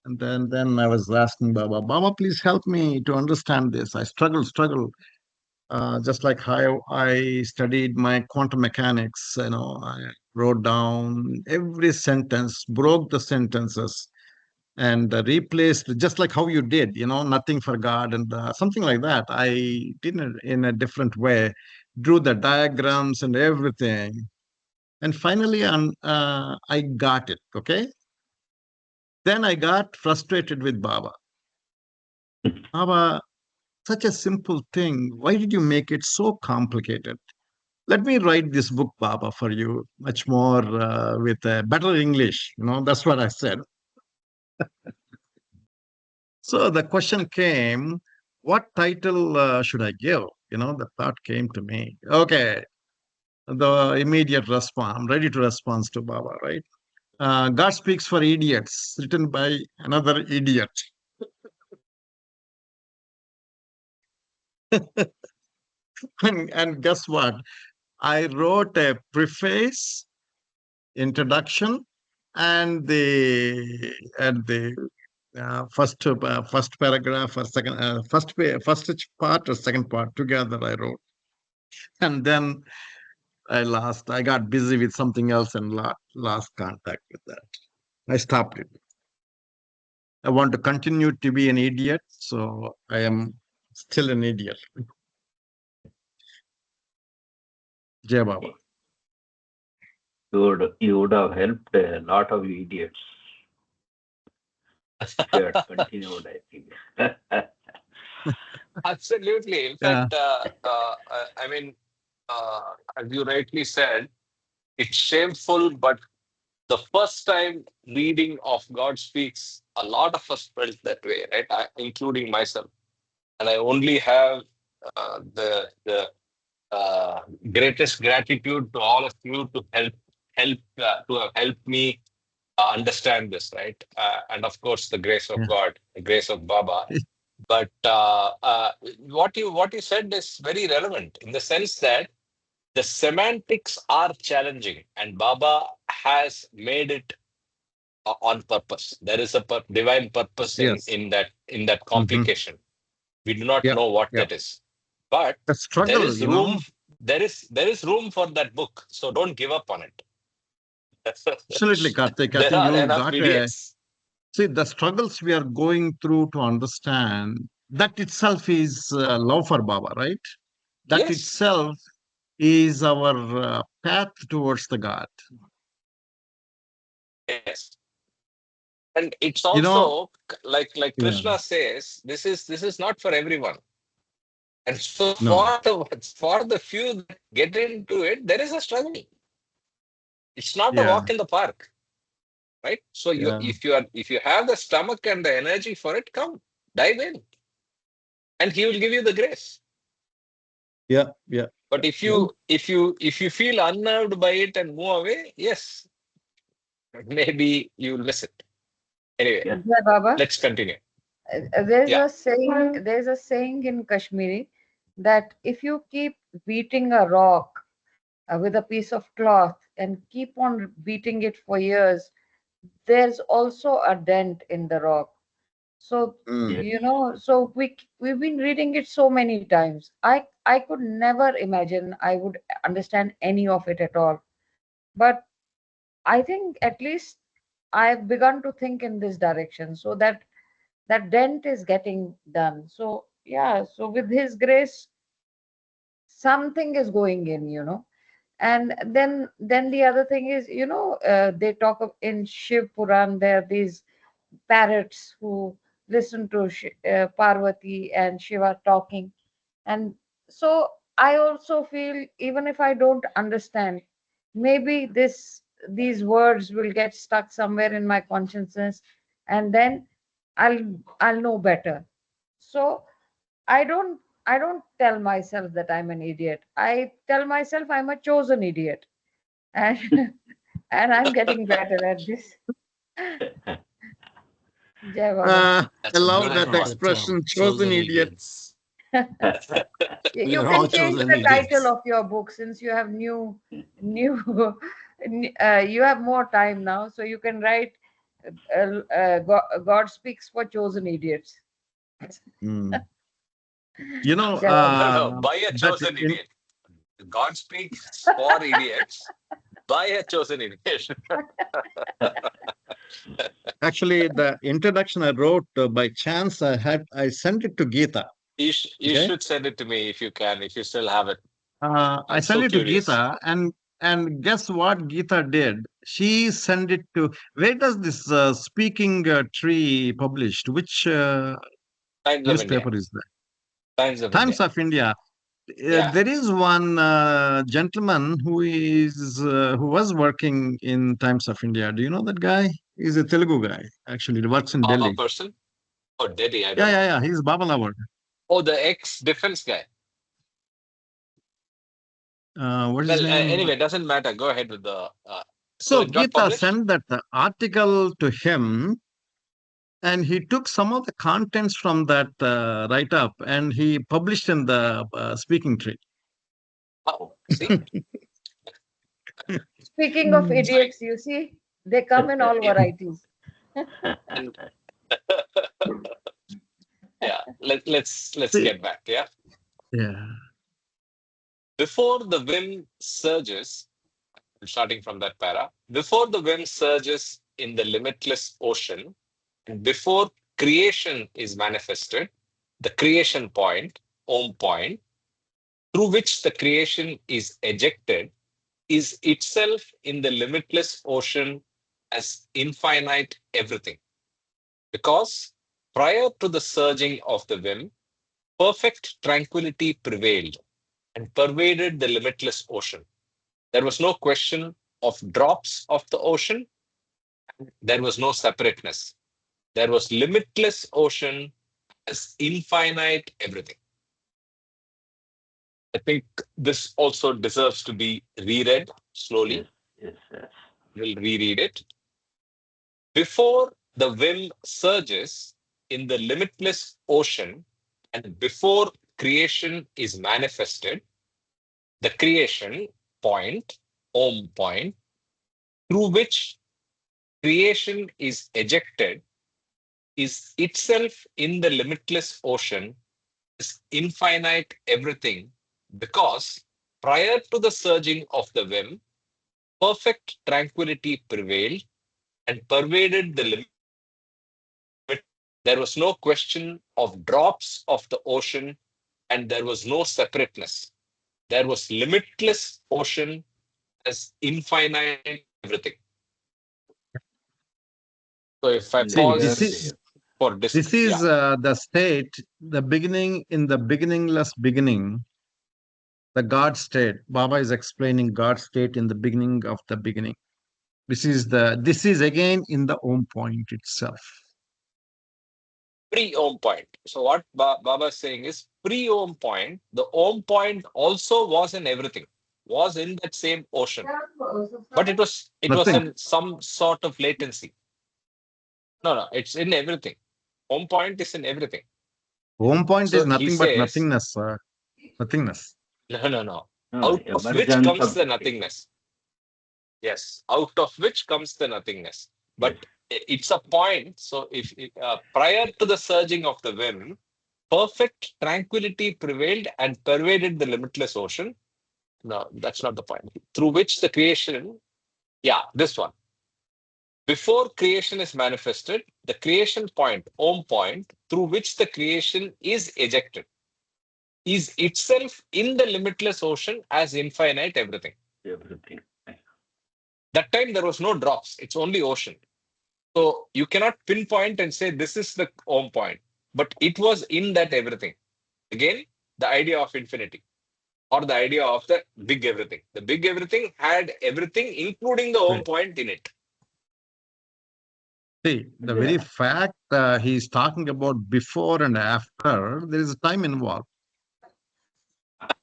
And then I was asking Baba, please help me to understand this. I struggle. Just like how I studied my quantum mechanics, I wrote down every sentence, broke the sentences, and replaced, just like how you did, nothing for God and something like that. I did it in a different way, drew the diagrams and everything. And finally, I got it. Okay. Then I got frustrated with Baba. Baba, such a simple thing. Why did you make it so complicated? Let me write this book, Baba, for you, much more with better English. That's what I said. So the question came, what title should I give? The thought came to me. Okay, the immediate response. I'm ready to respond to Baba, right? God Speaks for Idiots, written by another idiot. And guess what? I wrote a preface, introduction, and the first paragraph or second first part or second part together. I wrote, and then I got busy with something else and lost contact with that. I stopped it. I want to continue to be an idiot, so I am still an idiot. Jai Baba. You would have helped a lot of idiots if you had continued, I think. Absolutely. In Yeah. fact, I mean, as you rightly said, it's shameful, but the first time reading of God Speaks, a lot of us felt that way, right? Including myself. And I only have the greatest gratitude to all of you to have helped me understand this, right? And of course, the grace of Yeah. God, the grace of Baba. But what you said is very relevant in the sense that the semantics are challenging, and Baba has made it on purpose. There is a divine purpose in Yes. in that in that Hmm. complication. We do not Yeah. know what Yeah. that is, but The there struggle, is room. There is room for that book. So don't give up on it. Absolutely, Karthik. I There think are you enough got a idiots. see the struggles we are going through to understand that itself is love for Baba, right? That Yes, itself is our path towards the God. yes. And it's You know, also like yeah, Krishna says, this is not for everyone. And so no, for the few that get into it, there is a struggle. It's not a yeah, walk in the park, right? So yeah, if you have the stomach and the energy for it, come, dive in, and he will give you the grace. yeah, yeah. But if Well, you if you if you feel unnerved by it and move away, yes, maybe you will miss it. Anyway, Yes. Jai Baba. let's continue. There's Yeah. a saying. There's a saying in Kashmiri that if you keep beating a rock with a piece of cloth and keep on beating it for years, there's also a dent in the rock. So mm, Yes. so we've been reading it so many times. I could never imagine I would understand any of it at all. But I think at least I've begun to think in this direction, so that that dent is getting done. So yeah, so with his grace, something is going in. And then the other thing is, they talk of in Shiv Puran, there are these parrots who listen to Parvati and Shiva talking. And so I also feel, even if I don't understand, maybe these words will get stuck somewhere in my consciousness, and then I'll know better. So I don't tell myself that I'm an idiot. I tell myself I'm a chosen idiot. And and I'm getting better at this. Jai Baba. I That's a love beautiful that one. expression, chosen Chosen idiot. idiots. We You are can all change chosen the title idiots. of your book, since you have new you have more time now, so you can write God speaks for chosen idiots. Mm. You know, Jai Baba. No, no, buy a that chosen in, idiot. God speaks for idiots. Buy a chosen idiot. actually the introduction I wrote by chance. I sent it to Geeta. You Okay, should send it to me if you can, if you still have it. I I'm sent so it to curious. Geeta, and guess what Geeta did? She sent it to where does this speaking tree published? Which Times of India. newspaper is that? Times of India. Times of India. Yeah. There is one gentleman who was working in Times of India. Do you know that guy? He's a Telugu guy. Actually, he works in Baba Delhi. person or Delhi, I Yeah, don't know. yeah, yeah. He's Baba Lover. Oh, the ex-defense guy. What's his Well, name? anyway, doesn't matter. Go ahead with the. So So it got Geeta published? sent that article to him, and he took some of the contents from that write-up, and he published in the speaking tree. Oh, see? Speaking of Mm. So, idiots, you see, they come in all yeah. varieties. And yeah, let's See, get back. Yeah. yeah. Before the whim surges, I'm starting from that para. Before the whim surges in the limitless ocean, and before creation is manifested, the creation point, Om point, through which the creation is ejected, is itself in the limitless ocean as infinite everything. Because prior to the surging of the whim, perfect tranquility prevailed and pervaded the limitless ocean. There was no question of drops of the ocean. There was no separateness. There was limitless ocean as infinite everything. I think this also deserves to be reread Yes. slowly. Yes. Yes. We'll reread it. Before the whim surges in the limitless ocean and before creation is manifested, the creation point, Om point, through which creation is ejected, is itself in the limitless ocean, is infinite everything, because prior to the surging of the whim, perfect tranquility prevailed and pervaded the limit. There was no question of drops of the ocean, and there was no separateness. There was limitless ocean as infinite everything. So if I And See, here this pause is the for this yeah, is the state, the beginning in the beginningless beginning, the God state. Baba is explaining God state in the beginning of the beginning. This is again in the Om point itself. pre-Om point. So what Baba is saying is pre-Om point, the Om point also was in everything, was in that same ocean, but it was Nothing. in some sort of latency. No, it's in everything. Om point is in everything. Om point is So he nothing but says, nothingness. Nothingness. no. no, Out of which emergence comes of the the state. nothingness. Yes, out of which comes the nothingness. Yes. But it's a point. So if prior to the surging of the wind, perfect tranquility prevailed and pervaded the limitless ocean. No, that's not the point. Through which the creation, this one. Before creation is manifested, the creation point, Om point, through which the creation is ejected, is itself in the limitless ocean as infinite everything. Everything. That time there was no drops, it's only ocean. So you cannot pinpoint and say this is the Om point, but it was in that everything. Again, the idea of infinity or the idea of the big everything. The big everything had everything, including the Om Right. point in it. See, the very Yeah. fact he's talking about before and after, there is a time involved.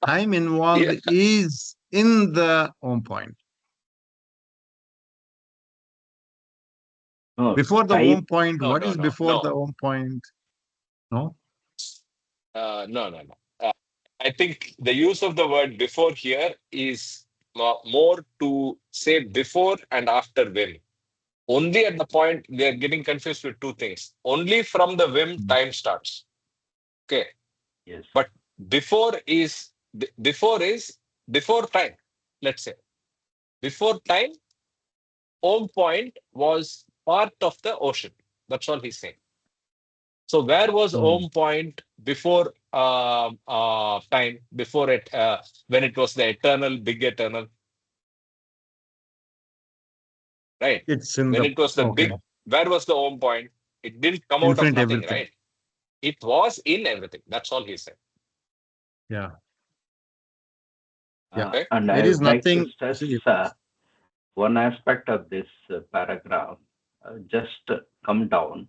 Time involved Yeah. is in the Om point. No, Before the time. Om point, No, what no, is no, before the no, Om point? No? no. I think the use of the word before here is more to say before and after when. Only at the point we are getting confused with two things. Only from the whim Mm. time starts. Okay. Yes. But before is before time. Let's say before time, Om point was part of the ocean. That's all he's saying. So where was Mm. Om point before time? Before it, when it was the eternal, big eternal, right? It's in When the, it was the okay, big, where was the Om point? It didn't come out of infinite nothing, everything. right? It was in everything. That's all he said. Yeah, yeah. Okay? And There I is would like to nothing. stress See, one aspect of this paragraph. Just come down.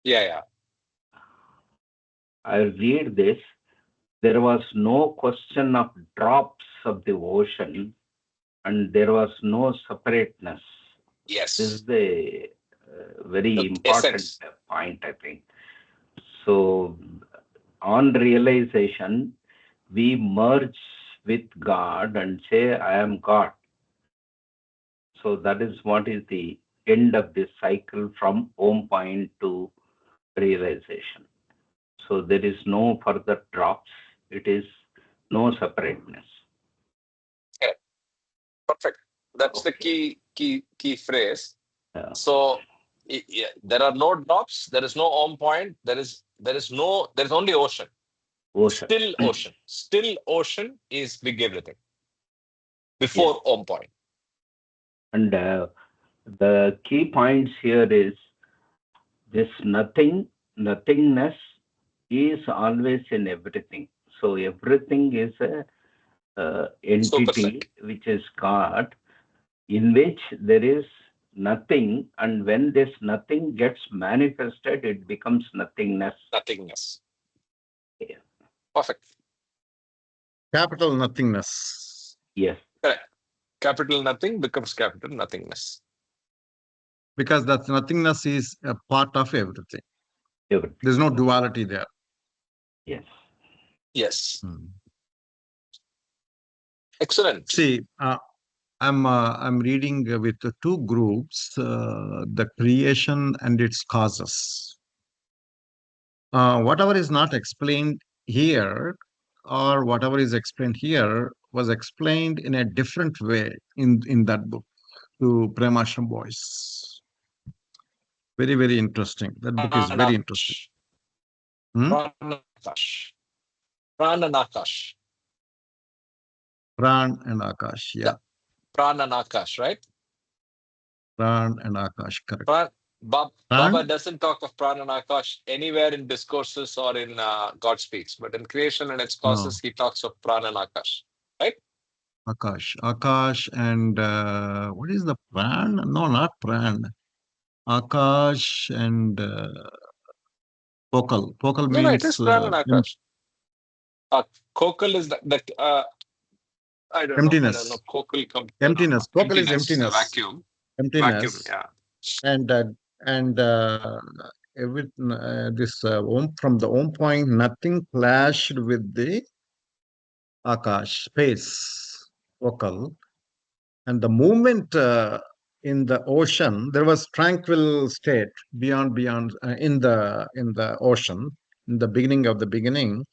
Yeah. I read this. There was no question of drops of the ocean, and there was no separateness. This is Yes. the very The important essence. point, I think. So, on realization, we merge with God and say, I am God. So, that is what is the end of this cycle from home point to realization. So, there is no further drops, it is no separateness. Correct. Perfect. That's the Okay. key phrase. Yeah. So there are no drops. There is no Om point. There is only ocean. Ocean. Still ocean. Still ocean is big everything Yes. before Om point. And the key points here is this nothingness is always in everything. So everything is a Super set. entity which is God, in which there is nothing, and when this nothing gets manifested, it becomes nothingness. Nothingness. Yeah. Perfect. capital nothingness. Yes. Correct. Capital nothing becomes capital nothingness. Because that nothingness is a part of everything. Everything. There's no duality there. Yes. Yes. Hmm. Excellent. See, I'm reading with the two groups, the creation and its causes. Whatever is not explained here, or whatever is explained here, was explained in a different way in that book. to Premashram Boys. Very, very interesting. That book is very interesting. Pranakash. Prananakash. Pran and Akash, yeah. Prananakash, right? Pran and Akash, correct. Baba doesn't talk of Prananakash anywhere in discourses or in God Speaks, but in creation and its causes, he talks of Prananakash, right? Akash and what is the Pran? No, not Pran. Akash and Pokal. Pokal No, it means is Prananakash. Kokal is I don't know. emptiness. Kokal Emptiness. Pokal is emptiness, emptiness. vacuum. Emptiness. Vacuum, yeah. And this from the Om point, nothing clashed with the Akash, space, vocal. And the movement in the ocean, there was tranquil state beyond in the ocean. In the beginning of the beginning,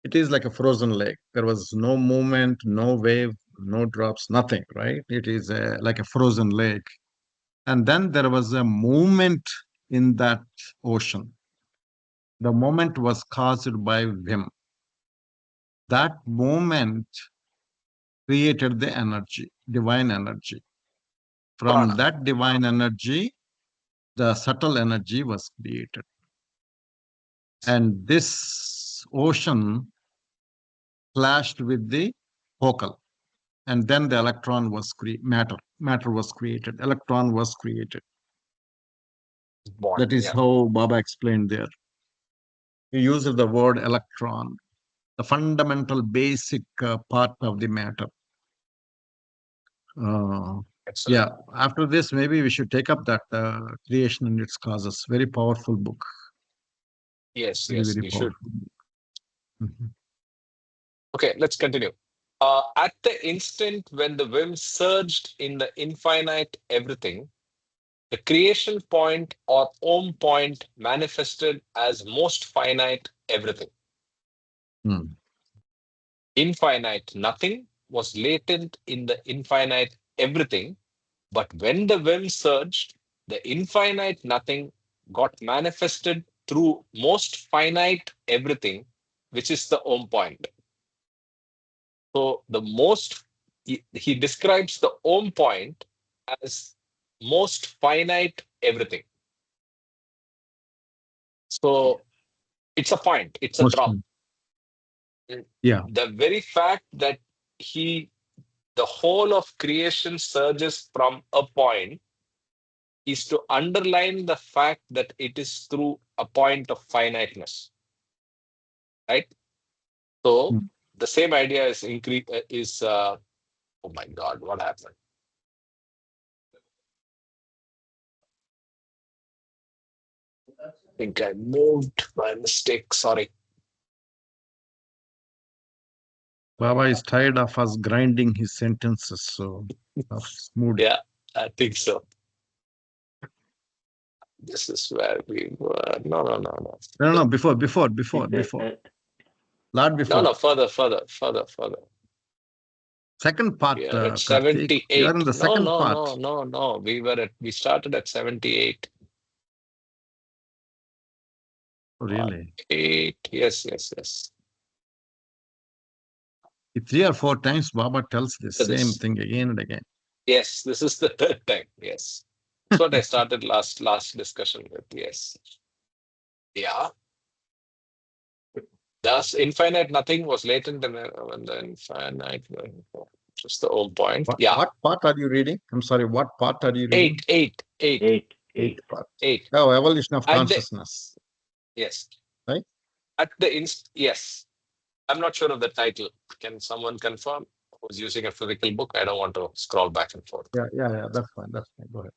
it is like a frozen lake. There was no movement, no wave, no drops, nothing. Right? It is like a frozen lake. And then there was a movement in that ocean. The moment was caused by Vim. That moment created the energy, divine energy. From that divine energy, the subtle energy was created. And this ocean clashed with the focal. And then the electron was matter was created, electron was created. That is how Baba explained there. He used the word electron, the fundamental basic part of the matter. Yeah, after this, maybe we should take up that creation and its causes. Very powerful book. Yes, very, yes, very you powerful. should. Okay, let's continue. At the instant when the whim surged in the infinite everything, the creation point or Om point manifested as most finite everything. Infinite nothing was latent in the infinite everything, but when the whim surged, the infinite nothing got manifested through most finite everything, which is the Om point. So the most, he describes the Om point as most finite everything. So it's a point, it's a drop. Yeah. The very fact that the whole of creation surges from a point is to underline the fact that it is through a point of finiteness, right? So the same idea is oh my God, what happened? I think I moved by mistake. Sorry. Baba is tired of us grinding his sentences, so smooth. Yeah, I think so. This is where we were. No. Before. Lord, before. No, further. Second part, We are at Karthik. 78. You are in the second part. No. We started at 78. Oh, really? 8. Yes. 3 or 4 times Baba tells the same thing again and again. Yes, this is the third time. Yes. That's what I started last discussion with. Yes. Yeah. Thus, infinite nothing was latent in the infinite. Just the Om point. What part are you reading? I'm sorry, what part are you reading? 8 part. 8. Oh, evolution of consciousness. Yes. Right? Yes. I'm not sure of the title. Can someone confirm who's using a physical book? I don't want to scroll back and forth. Yeah. That's fine. Go ahead.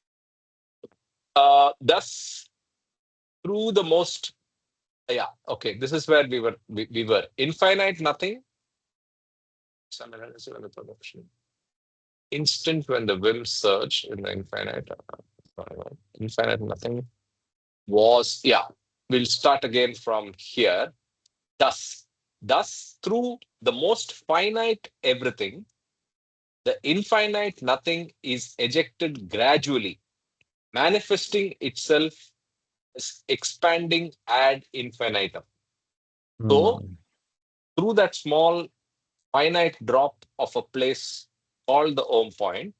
Thus, through the most. Yeah. Okay. This is where we were. We were infinite nothing. Instant when the whim surged in the infinite. Infinite nothing was. Yeah. We'll start again from here. Thus, through the most finite everything, The infinite nothing is ejected gradually, manifesting itself as expanding ad infinitum. So, through that small finite drop of a place called the Om point,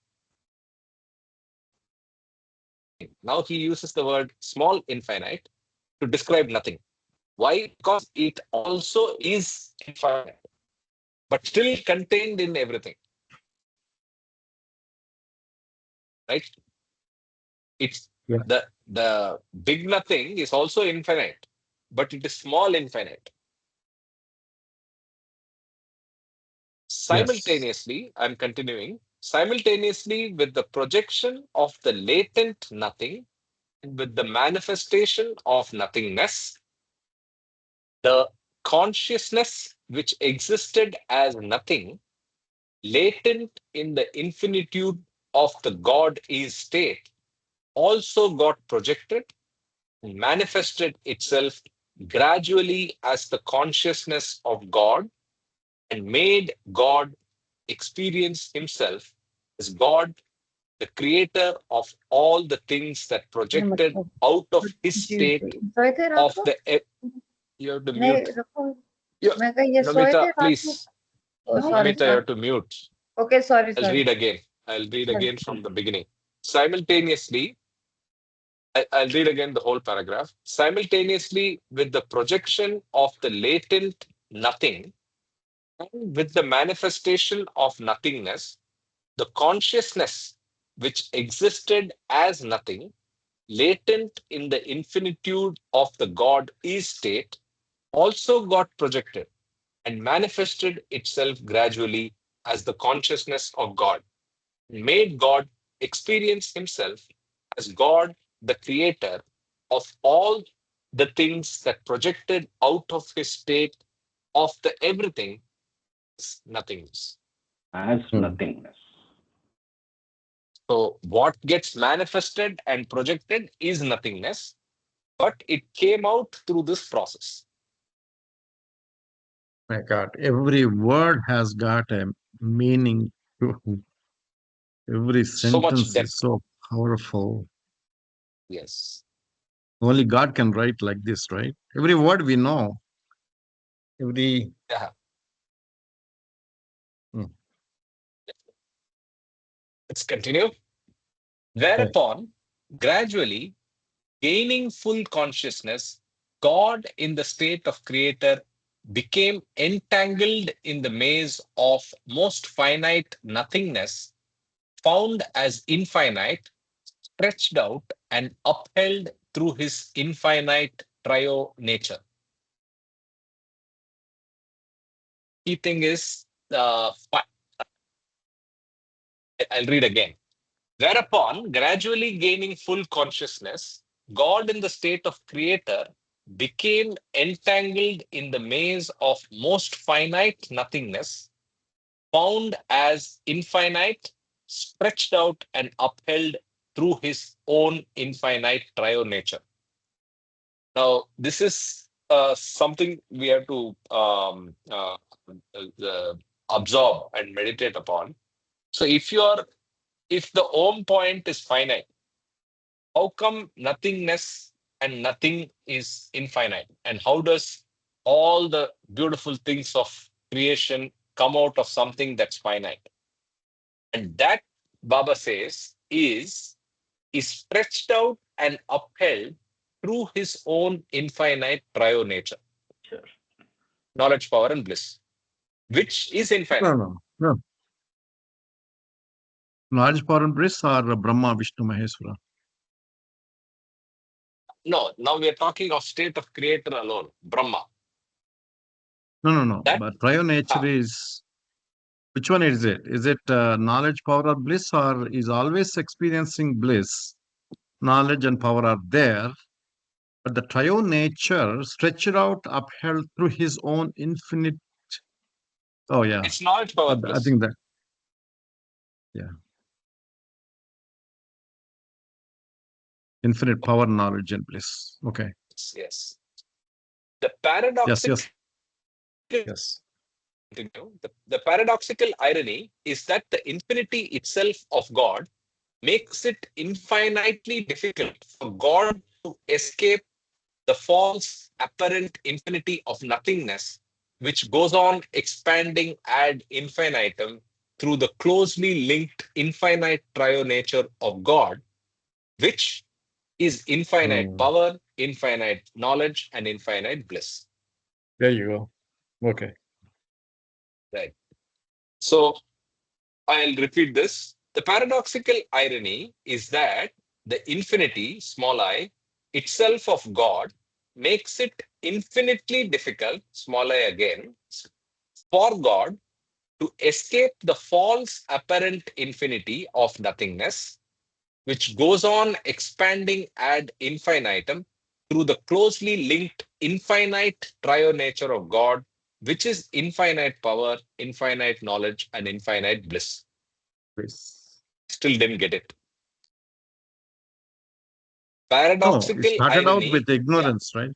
now he uses the word small infinite to describe nothing. Why? Because it also is infinite, but still contained in everything, right? It's Yeah. the big nothing is also infinite, but it is small infinite. Yes. Simultaneously, I'm continuing, simultaneously with the projection of the latent nothing and with the manifestation of nothingness, the consciousness which existed as nothing, latent in the infinitude of the God is state, also got projected and manifested itself gradually as the consciousness of God and made God experience himself as God, the creator of all the things that projected मतलब out of कुछ his confused state हुई सोए थे रात of को the. You have to नहीं mute. रखो Yeah, मैं कहा ये सोए Namita, थे रात को please. Oh sorry Namita, you sorry have to mute. Okay sorry I'll sorry read again. I'll read again sorry from the beginning. Simultaneously, I'll read again the whole paragraph. Simultaneously, with the projection of the latent nothing and with the manifestation of nothingness, the consciousness which existed as nothing, latent in the infinitude of the God is state, also got projected and manifested itself gradually as the consciousness of God, made God experience himself as God, the creator of all the things that projected out of his state of the everything is nothingness. as nothingness. So, what gets manifested and projected is nothingness, but it came out through this process. My God, every word has got a meaning. Every So much sentence is depth. so powerful. Yes. Only God can write like this, right? Every word we know. Every. Yeah. Hmm, Let's continue. okay. Thereupon, gradually, gaining full consciousness, God in the state of creator became entangled in the maze of most finite nothingness, found as infinite, stretched out and upheld through his infinite trio nature. Key thing is, I'll read again. Thereupon, gradually gaining full consciousness, God in the state of creator became entangled in the maze of most finite nothingness, found as infinite, stretched out and upheld through his own infinite trio nature. Now, this is something we have to absorb and meditate upon. So, if the Om point is finite, how come nothingness and nothing is infinite? And how does all the beautiful things of creation come out of something that's finite? And that, Baba says, is stretched out and upheld through his own infinite trio nature, Sure. knowledge, power, and bliss, which is No, infinite. no, no. Knowledge, power, and bliss are Brahma, Vishnu, Maheshwara. No, now we are talking of state of creator alone, Brahma. No, no, no. That But trio nature ah, is. Which one is it? Is it knowledge, power, or bliss, or is always experiencing bliss? Knowledge and power are there, but the trio nature stretched out, upheld through his own infinite. Oh yeah, it's knowledge, power, I bliss. think that. Yeah, infinite power, knowledge, and bliss. Okay. Yes. The Yes. paradoxic Yes. Yes. continue. The paradoxical irony is that the infinity itself of God makes it infinitely difficult for God to escape the false apparent infinity of nothingness, which goes on expanding ad infinitum through the closely linked infinite trio nature of God, which is infinite Mm. power, infinite knowledge, and infinite bliss. There you go. Okay. Right. So I'll repeat this. The paradoxical irony is that the infinity, small I, itself of God makes it infinitely difficult, small I again, for God to escape the false apparent infinity of nothingness, which goes on expanding ad infinitum through the closely linked infinite trio nature of God, which is infinite power, infinite knowledge, and infinite bliss. Please. Still didn't get it. No, it Paradoxical started out irony. with Yeah. ignorance, right?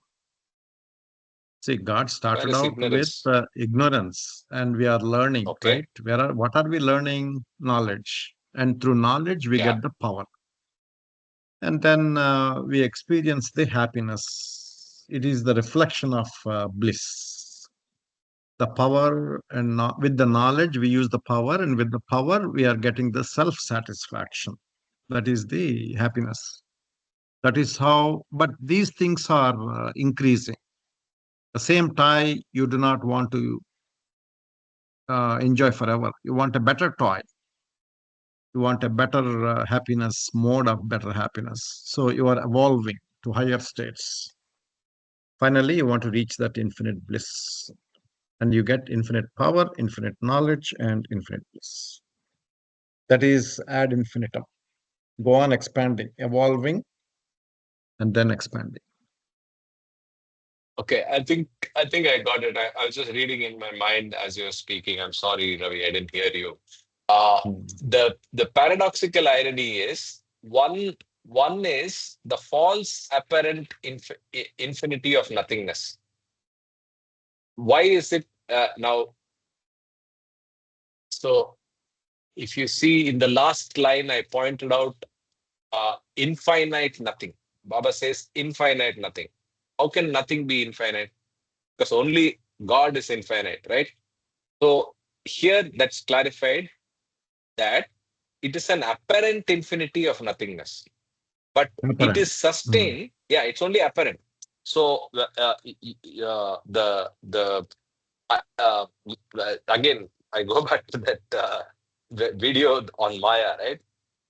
See, God Where started is out with ignorance? ignorance, and we are learning, Okay. right? What are we learning? Knowledge. And through knowledge, we Yeah. get the power. And then we experience the happiness. It is the reflection of bliss. The power, and with the knowledge, we use the power, and with the power, we are getting the self satisfaction. That is the happiness. That is how, but these things are increasing. The same tie you do not want to enjoy forever. You want a better toy. You want a better happiness, mode of better happiness. So you are evolving to higher states. Finally, you want to reach that infinite bliss. And you get infinite power, infinite knowledge, and infinite bliss. That is ad infinitum. Go on expanding, evolving, and then expanding. Okay. I think I got it. I was just reading in my mind as you were speaking. I'm sorry, Ravi, I didn't hear you. Uh, Mm. the paradoxical irony is one is the false apparent infinity of nothingness. Why is it now? So if you see in the last line, I pointed out infinite nothing. Baba says infinite nothing. How can nothing be infinite? Because only God is infinite, right? So here that's clarified that it is an apparent infinity of nothingness, but it Apparent. is Mm. sustained. Yeah, it's only apparent. So the again, I go back to that video on Maya, right?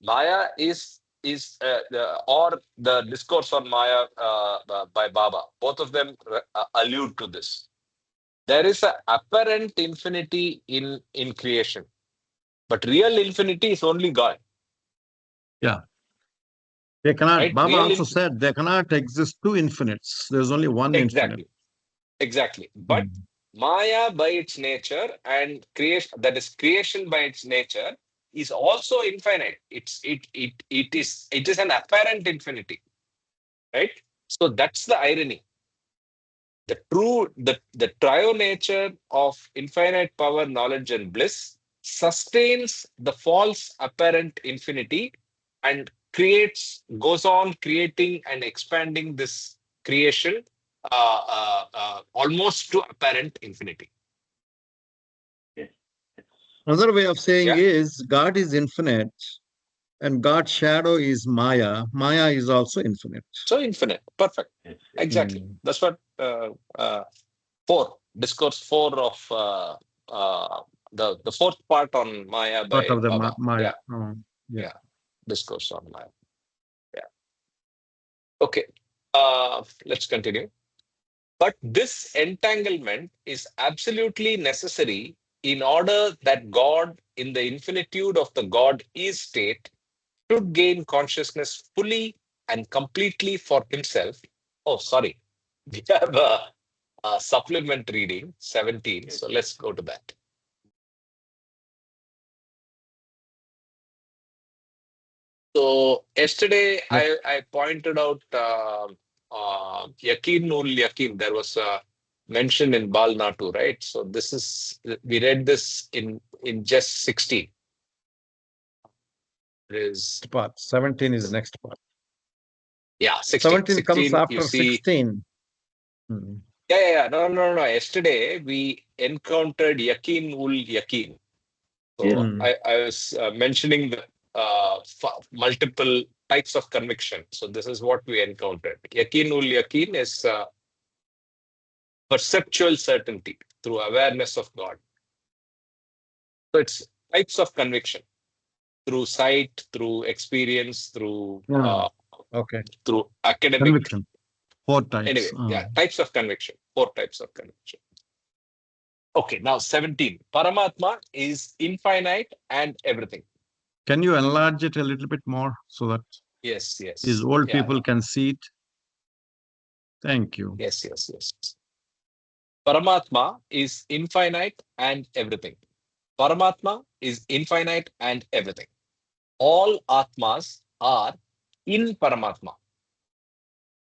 Maya is or the discourse on Maya by Baba. Both of them allude to this. There is an apparent infinity in creation, but real infinity is only God, Yeah. They cannot, right? Baba also said, there cannot exist two infinites. There's only one infinite. Exactly, exactly. But Mm. Maya by its nature and creation, that is creation by its nature, is also infinite. It is an apparent infinity, right? So that's the irony. The trio nature of infinite power, knowledge, and bliss sustains the false apparent infinity and goes on creating and expanding this creation almost to apparent infinity. Yes. Yes. Another way of saying Yeah. is God is infinite and God's shadow is Maya. Maya is also infinite. So infinite. Perfect. Yes. Yes. Exactly. Mm. That's what discourse four of the fourth part on Maya Part by of the Baba. Maya. Yeah. Yeah. Yeah. Discourse on Maya. Yeah. Okay. Let's continue. But this entanglement is absolutely necessary in order that God, in the infinitude of the God is state, should gain consciousness fully and completely for himself. Oh, sorry. We have a supplement reading 17. Yes. So let's go to that. So yesterday Yep. I pointed out Yakin ul Yakin. There was mentioned in Bal Natu, right? So this is, we read this in just 16. There is Part 17 is the next part. yeah, 16. 17 comes 16, you after see. 16. Hmm. Yeah. No. Yesterday we encountered Yakin ul Yakin. So Yes. I was mentioning the multiple types of conviction. So this is what we encountered. Yakin ul Yakin is perceptual certainty through awareness of God. So it's types of conviction through sight, through experience, through Okay. through academic. Conviction. 4 types. Anyway, yeah, types of conviction. 4 types of conviction. Okay, now 17. Paramatma is infinite and everything. Can you enlarge it a little bit more so that Yes. these old people can see it? Thank you. Yes. Paramatma is infinite and everything. Paramatma is infinite and everything. All Atmas are in Paramatma.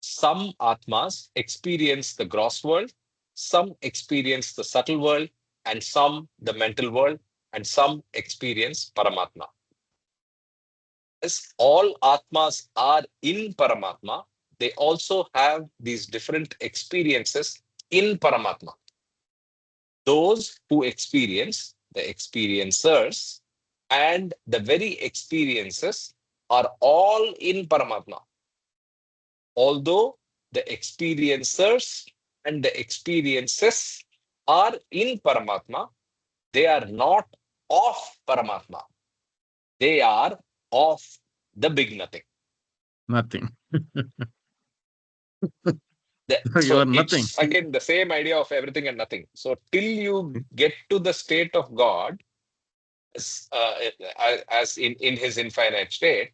Some Atmas experience the gross world, some experience the subtle world, and some the mental world, and some experience Paramatma. As all Atmas are in Paramatma, they also have these different experiences in Paramatma. Those who experience, the experiencers, and the very experiences are all in Paramatma. Although the experiencers and the experiences are in Paramatma, they are not of Paramatma. They are of the big nothing. Nothing. You So are nothing. it's again the same idea of everything and nothing. So till you get to the state of God, as in his infinite state,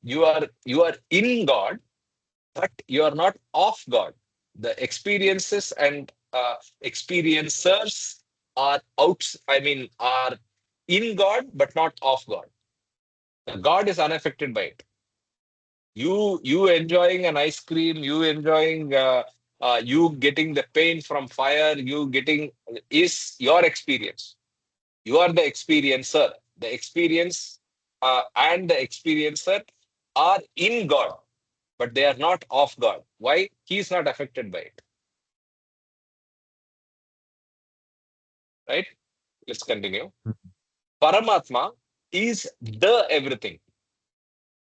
you are in God, but you are not of God. The experiences and experiencers are are in God, but not of God. The God is unaffected by it. You enjoying an ice cream, you enjoying you getting the pain from fire, you getting is your experience. You are the experiencer. The experience and the experiencer are in God, but they are not of God. Why? He is not affected by it. Right? Let's continue. Paramatma is the everything,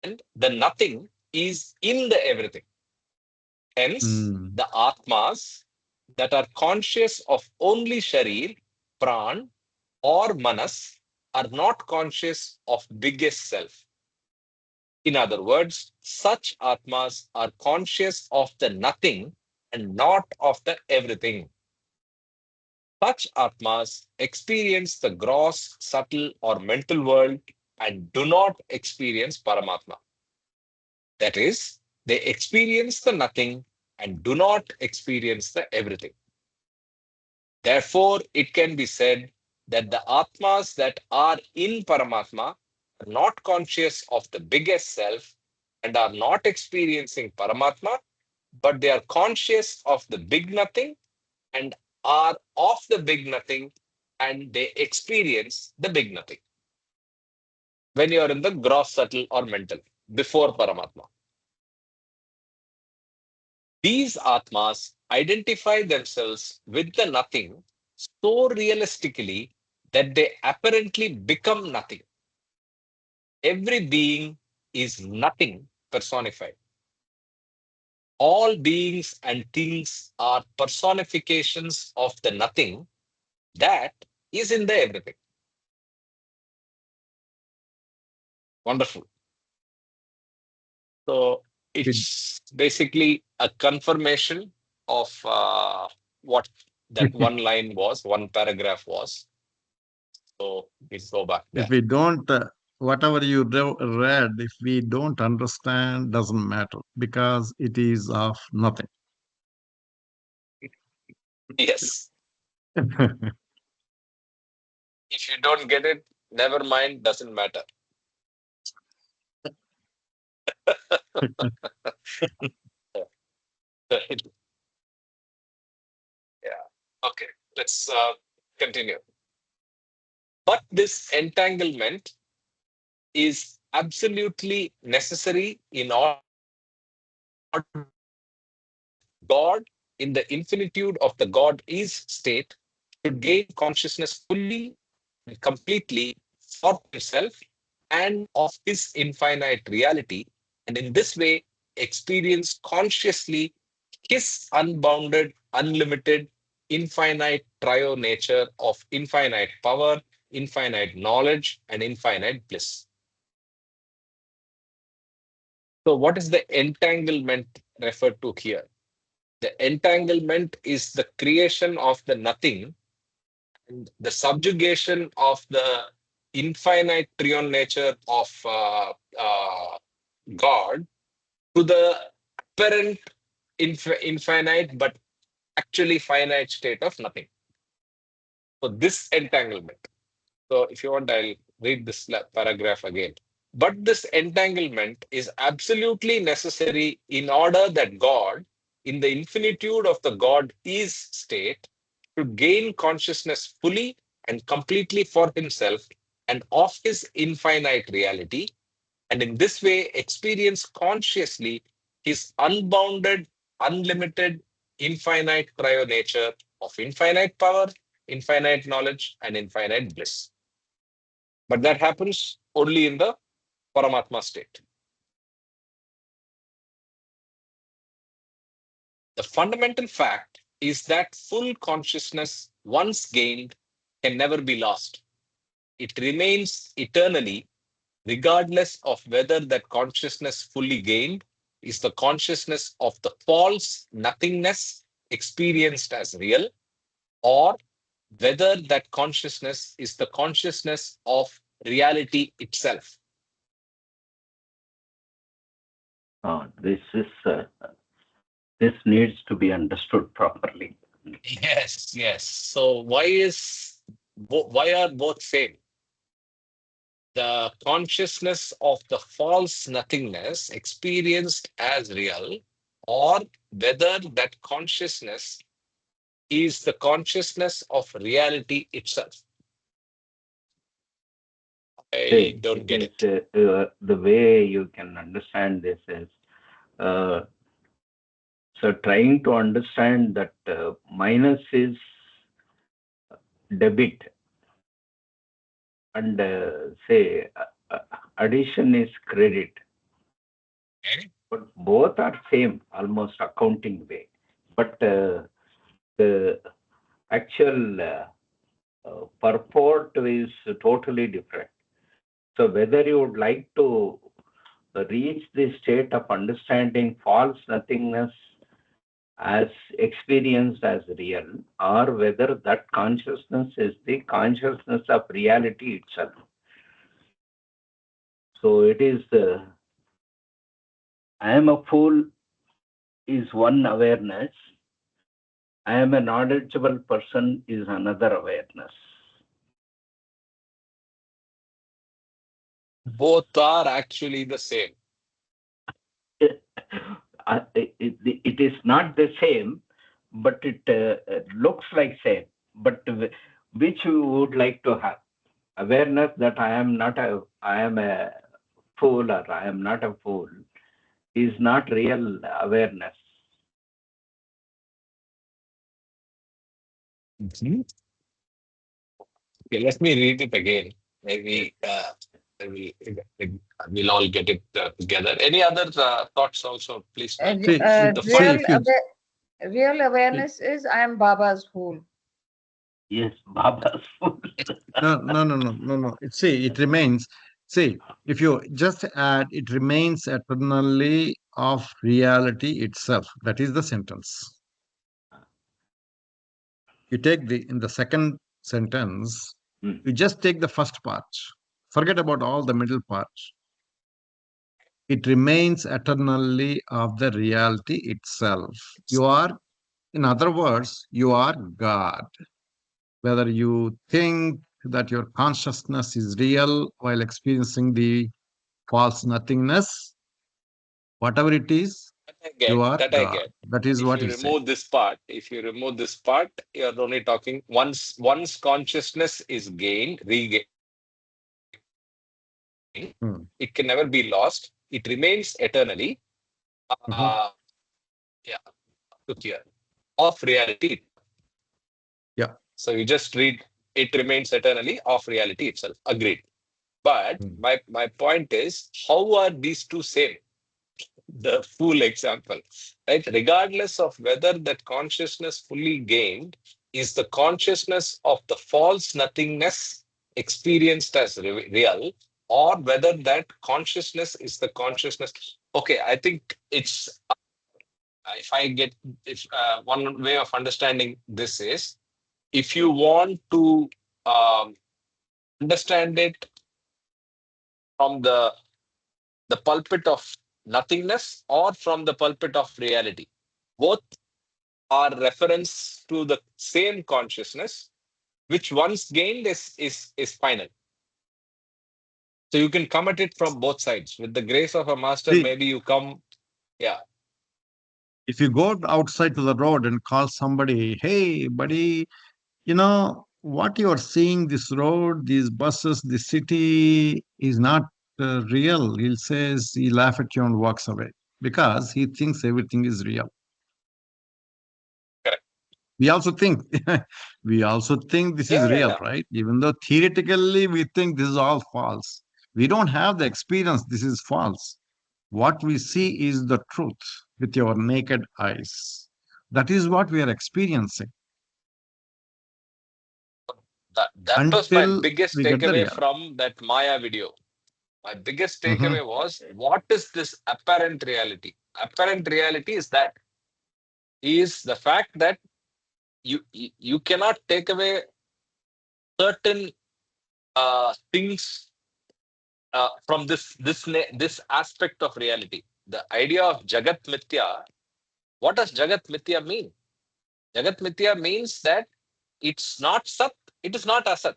and the nothing is in the everything. Hence, the Atmas that are conscious of only Sharir, Pran, or Manas are not conscious of biggest self. In other words, such Atmas are conscious of the nothing and not of the everything. Such Atmas experience the gross, subtle, or mental world and do not experience Paramatma. That is, they experience the nothing and do not experience the everything. Therefore, it can be said that the Atmas that are in Paramatma are not conscious of the biggest self and are not experiencing Paramatma, but they are conscious of the big nothing and are of the big nothing and they experience the big nothing. When you are in the gross, subtle, or mental, before Paramatma. These Atmas identify themselves with the nothing so realistically that they apparently become nothing. Every being is nothing personified. All beings and things are personifications of the nothing that is in the everything. Wonderful. So it's basically a confirmation of what that one line was, one paragraph was. So let's go back there. If we don't, whatever you read, if we don't understand, doesn't matter because it is of nothing. Yes. If you don't get it, never mind, doesn't matter. Yeah. Okay, let's continue. But this entanglement is absolutely necessary in order that God, in the infinitude of the God is state, should gain consciousness fully and completely for himself and of his infinite reality, and in this way experience consciously his unbounded, unlimited, infinite trio nature of infinite power, infinite knowledge, and infinite bliss. So, what is the entanglement referred to here? The entanglement is the creation of the nothing and the subjugation of the infinite triune nature of God to the apparent infinite but actually finite state of nothing. So, this entanglement. So, if you want, I'll read this paragraph again. But this entanglement is absolutely necessary in order that God, in the infinitude of the God is state, should gain consciousness fully and completely for himself and of his infinite reality, and in this way experience consciously his unbounded, unlimited, infinite trio nature of infinite power, infinite knowledge, and infinite bliss. But that happens only in the Paramatma state. The fundamental fact is that full consciousness, once gained, can never be lost. It remains eternally, regardless of whether that consciousness fully gained is the consciousness of the false nothingness experienced as real, or whether that consciousness is the consciousness of reality itself. This needs to be understood properly. Yes, yes. So why are both same? The consciousness of the false nothingness experienced as real, or whether that consciousness is the consciousness of reality itself. I See, don't it get is it. the way you can understand this is uh, so trying to understand that minus is debit and say addition is credit, Okay. but both are same almost accounting way, but the actual purport is totally different. So whether you would like to reach the state of understanding false nothingness as experienced as real, or whether that consciousness is the consciousness of reality itself. So it is I am a fool is one awareness, I am a knowledgeable person is another awareness. Both are actually the same. It is not the same, but it looks like same. But which you would like to have? Awareness that I am a fool or I am not a fool is not real awareness. Mhm. Okay, let me read it again. Maybe we'll all get it together. Any other thoughts also, please, Mel? See, The see fun. Real if you real awareness is I am Baba's fool. Yes, Baba's fool. no. See, it remains. See, if you just add, it remains eternally of reality itself. That is the sentence. You take in the second sentence, Hmm. you just take the first part. Forget about all the middle part. It remains eternally of the reality itself. You are, in other words, you are God. Whether you think that your consciousness is real while experiencing the false nothingness, whatever it is, You are That I God. get. That is If what you he said. remove this part, you're only talking once consciousness is gained, regained, it can never be lost. It Hmm. remains eternally. Uh, Mhm. yeah, up to here. Of reality itself. Yeah. So you just read it remains eternally of reality itself. Agreed. But Hmm. my point is, how are these two same? The full example, right? Regardless of whether that consciousness fully gained is the consciousness of the false nothingness experienced as real, or whether that consciousness is the consciousness. Okay, I think it's if I get if one way of understanding this is if you want to um, understand it from the pulpit of nothingness or from the pulpit of reality. Both are reference to the same consciousness, which once gained is final. So you can come at it from both sides. With the grace of a master, See, maybe you come, yeah, if you go outside to the road and call somebody, hey, buddy, what you are seeing, this road, these buses, this city is not real. He laugh at you and walks away because he thinks everything is real. correct. We also think, we also think this is Yeah, yeah, real, yeah. right? Even though theoretically we think this is all false. We don't have the experience. This is false. What we see is the truth with your naked eyes. That is what we are experiencing That was my until biggest we get the takeaway real. from that Maya video. My biggest Mhm. takeaway was what is this apparent reality? Apparent reality is the fact that you cannot take away certain things from this aspect of reality. The idea of Jagat Mithya. What does Jagat Mithya mean? Jagat Mithya means that it's not Sat, it is not Asat.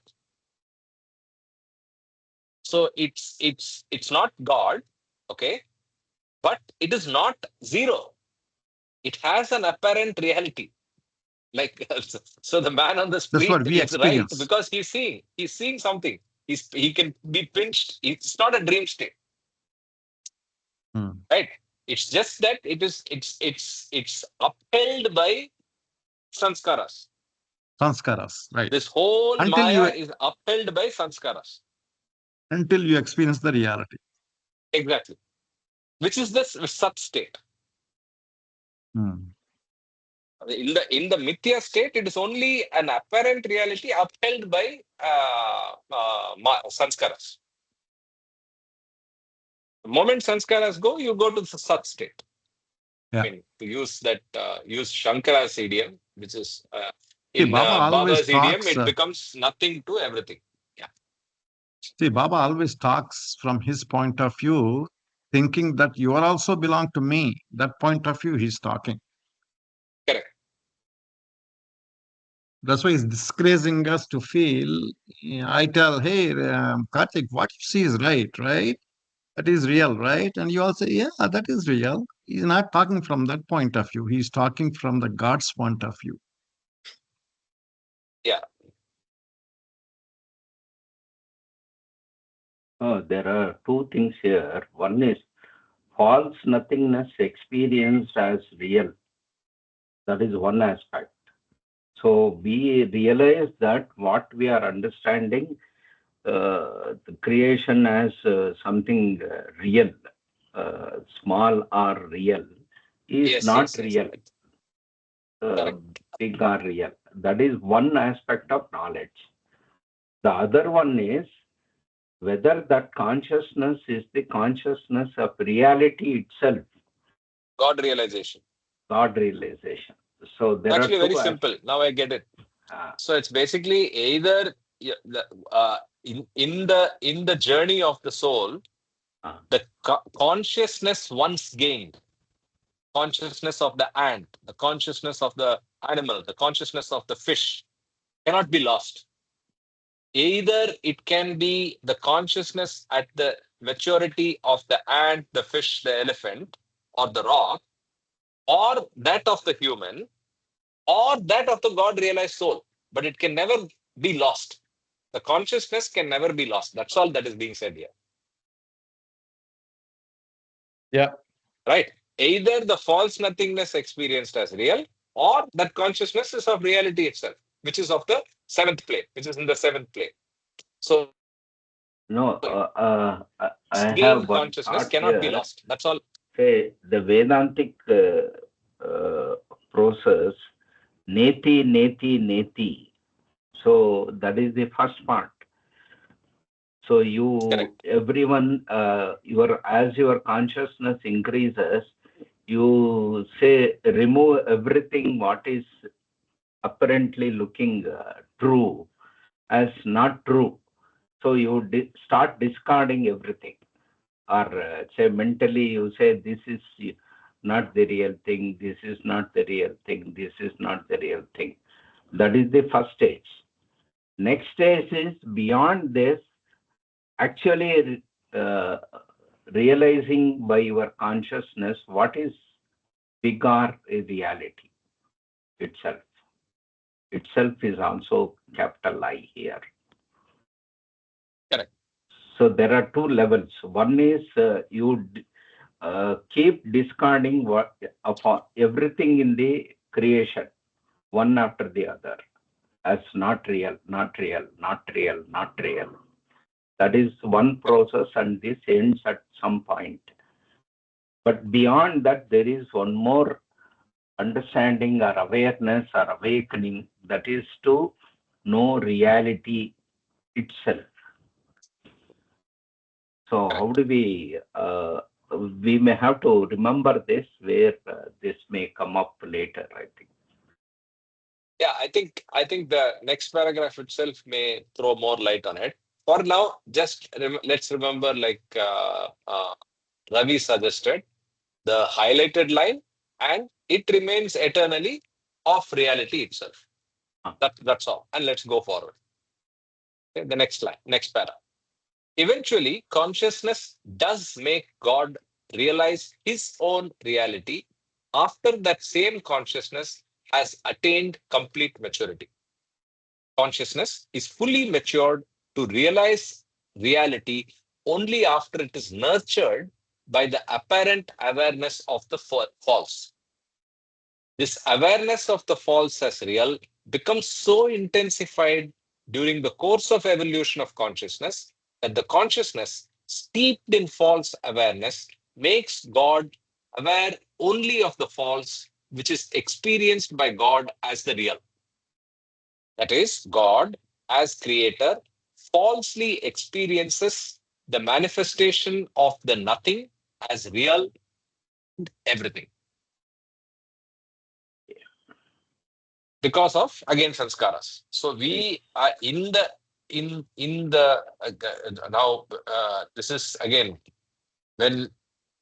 So it's not God, okay, but it is not zero. It has an apparent reality. Like so, the man on the That's street what we is right experience. because he's seeing something. He can be pinched. It's not a dream state, Hmm. right? It's just that it's upheld by sanskaras. Sanskaras, right? This whole Until Maya you is upheld by sanskaras. until you experience the reality. Exactly. Which is this sat state. Hmm. In the mithya state, it is only an apparent reality upheld by sanskaras. The moment sanskaras go, you go to the sat state. I Yeah. mean, to use Shankara's idiom, which is See, in Baba always Baba's idiom, talks. it becomes nothing to everything. Yeah, Baba always talks from his point of view, thinking that you are also belong to me. That point of view he's talking. correct. That's why he's disgracing us to feel. I tell, hey, Karthik, what you see is right, right? That is real, right? And you all say, yeah, that is real. He's not talking from that point of view. He's talking from the God's point of view. Yeah, There are two things here. One is false nothingness experienced as real. That is one aspect. So we realize that what we are understanding, the creation as something real, small or real, is yes, not yes, yes, real, correct, uh, correct. big or real. That is one aspect of knowledge. The other one is whether that consciousness is the consciousness of reality itself, God realization. God realization. So there are Actually, very two simple. aspects. Now I get it. Uh, So it's basically either in the journey of the soul, uh, the consciousness once gained, consciousness of the ant, the consciousness of the animal, the consciousness of the fish cannot be lost. Either it can be the consciousness at the maturity of the ant, the fish, the elephant, or the rock, or that of the human, or that of the God realized soul. But it can never be lost. The consciousness can never be lost. That's all that is being said here. Yeah. Right? Either the false nothingness experienced as real, or that consciousness is of reality itself, which is of the seventh plane, which is in the seventh plane. So No, I gained have one consciousness thought cannot be here. lost. That's all. Say the Vedantic process, neti, neti, neti. So that is the first part. So Correct. everyone, as your consciousness increases, you say remove everything what is apparently looking true as not true. So you start discarding everything, or say mentally you say this is not the real thing, this is not the real thing, this is not the real thing. That is the first stage. Next stage is beyond this, actually realizing by your consciousness what is bigger reality itself. Itself is also capital I here. Correct. So there are two levels. One is you keep discarding everything in the creation, one after the other, as not real, not real, not real, not real. That is one process, and this ends at some point. But beyond that, there is one more understanding or awareness or awakening, that is to know reality itself. So how do we may have to remember this, where this may come up later, I think. Yeah, I think the next paragraph itself may throw more light on it. For now, just let's remember, like Ravi suggested, the highlighted line, and it remains eternally of reality itself. That's all. And let's go forward. Okay, the next line, next para. Eventually, consciousness does make God realize his own reality after that same consciousness has attained complete maturity. Consciousness is fully matured to realize reality only after it is nurtured by the apparent awareness of the false. This awareness of the false as real becomes so intensified during the course of evolution of consciousness that the consciousness steeped in false awareness makes God aware only of the false, which is experienced by God as the real. That is, God, as creator, falsely experiences the manifestation of the nothing as real everything. Because of, again, sanskaras. So we are in the now this is again when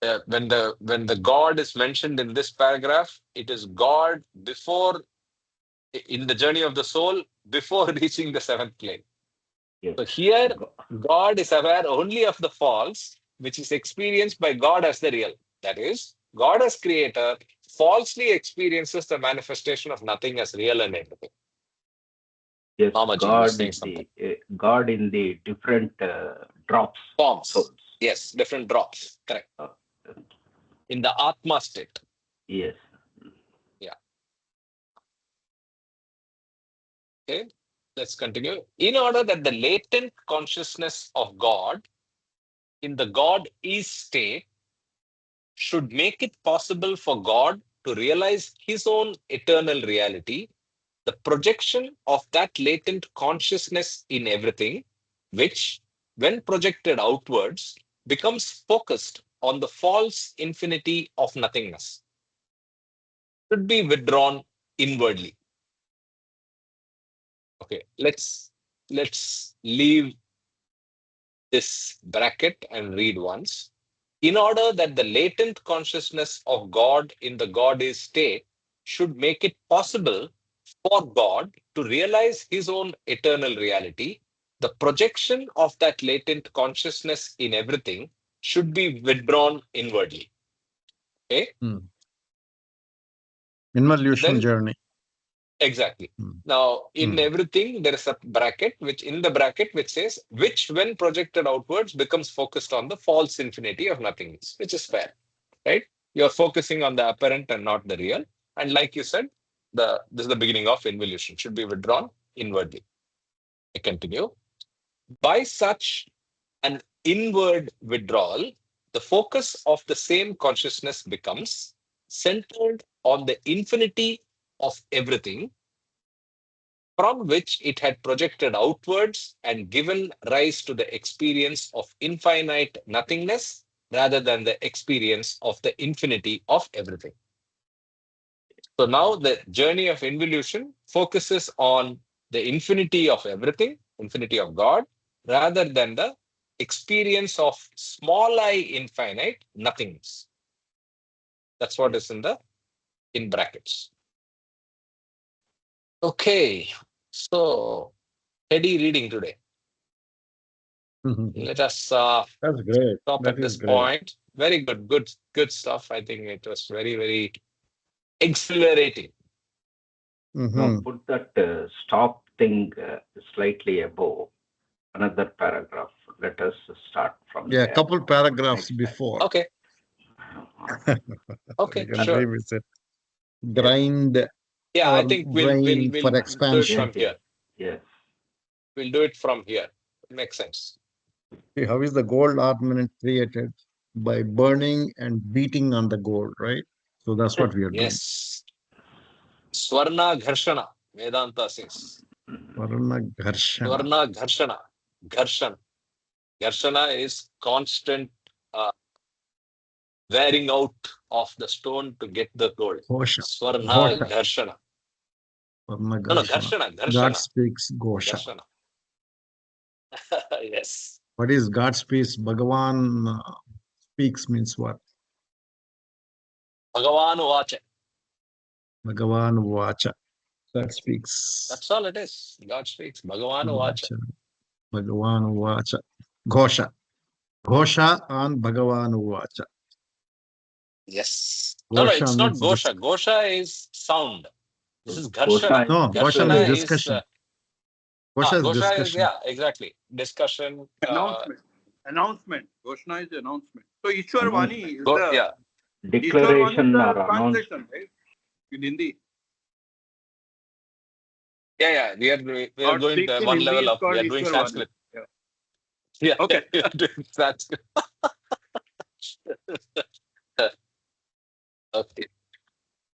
the God is mentioned in this paragraph, it is God before, in the journey of the soul, before reaching the seventh plane. Yes. So here God is aware only of the false, which is experienced by God as the real. That is, God as creator falsely experiences the manifestation of nothing as real and everything. Yes, Mamaji was saying something. God in the different drops. Forms. Souls. Yes, different drops. Correct. In the Atma state. Yes. Yeah. Okay. Let's continue. In order that the latent consciousness of God in the God is state should make it possible for God to realize his own eternal reality, the projection of that latent consciousness in everything, which, when projected outwards, becomes focused on the false infinity of nothingness, should be withdrawn inwardly. Okay, let's leave this bracket and read once. In order that the latent consciousness of God in the God is state should make it possible for God to realize his own eternal reality, the projection of that latent consciousness in everything should be withdrawn inwardly. Okay? Involution Then journey. exactly. Hmm. Now, in Hmm. everything, there is a bracket, which says, which when projected outwards becomes focused on the false infinity of nothingness, which is fair, right? You're focusing on the apparent and not the real. And like you said, this is the beginning of involution, should be withdrawn inwardly. I continue. By such an inward withdrawal, the focus of the same consciousness becomes centered on the infinity of everything, from which it had projected outwards and given rise to the experience of infinite nothingness rather than the experience of the infinity of everything. So now the journey of involution focuses on the infinity of everything, infinity of God, rather than the experience of small I infinite nothingness. That's what is in brackets. Okay, so heady reading today. Let us That's great. stop That at is this great. point. Very good stuff. I think it was very exhilarating. Now put that stop thing slightly above another paragraph. Let us start from Yeah, a there. couple paragraphs Next time. before. Okay, okay, You can sure. revisit. Grind Yeah, our I think brain we'll for do it expansion. from here. Yes. We'll do it from here. Makes sense. See, how is the gold ornament created? By burning and beating on the gold, right? So that's what we are doing. Yes. Swarna Gharshana, Vedanta says. Varuna Gharshana. Swarna Gharshana. Gharshan. Gharshana is constant wearing out of the stone to get the gold. Ghosha. Swarna Ghosha. Gharshana. Varuna No, Gharshana. Gharshana. God Gharshana. speaks Ghosha. Gharshana. Yes. What is God speaks? Bhagavan speaks means what? Bhagavan Vacha. Bhagavan Vacha. God speaks. That's all it is. God speaks. Bhagavan Vacha. Bhagavan Vacha. Ghosha. Ghosha on Bhagavan Vacha. Yes. No, Ghosha it's not means Gosha. Gosha is sound. This is Gharshana. Gosha no, Ghosha Gharshana is is discussion. Ghosha is Gosha is, discussion. exactly. Discussion. Announcement. Ghoshna is the announcement. So Ishwar Vani is Yeah. Ishwar Vani is declaration the or announcement. translation, right? In Hindi. Yeah. We are God going speaks to in one Hindi level is up. We called are doing Ishwar Vani. Sanskrit. Yeah. Yeah. Okay. We are doing Sanskrit. Okay.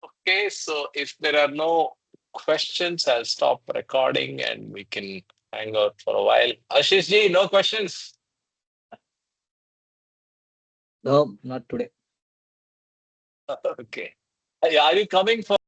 Okay. So if there are no questions, I'll stop recording and we can hang out for a while. Ashish ji, no questions. No, not today. Okay. Are you coming for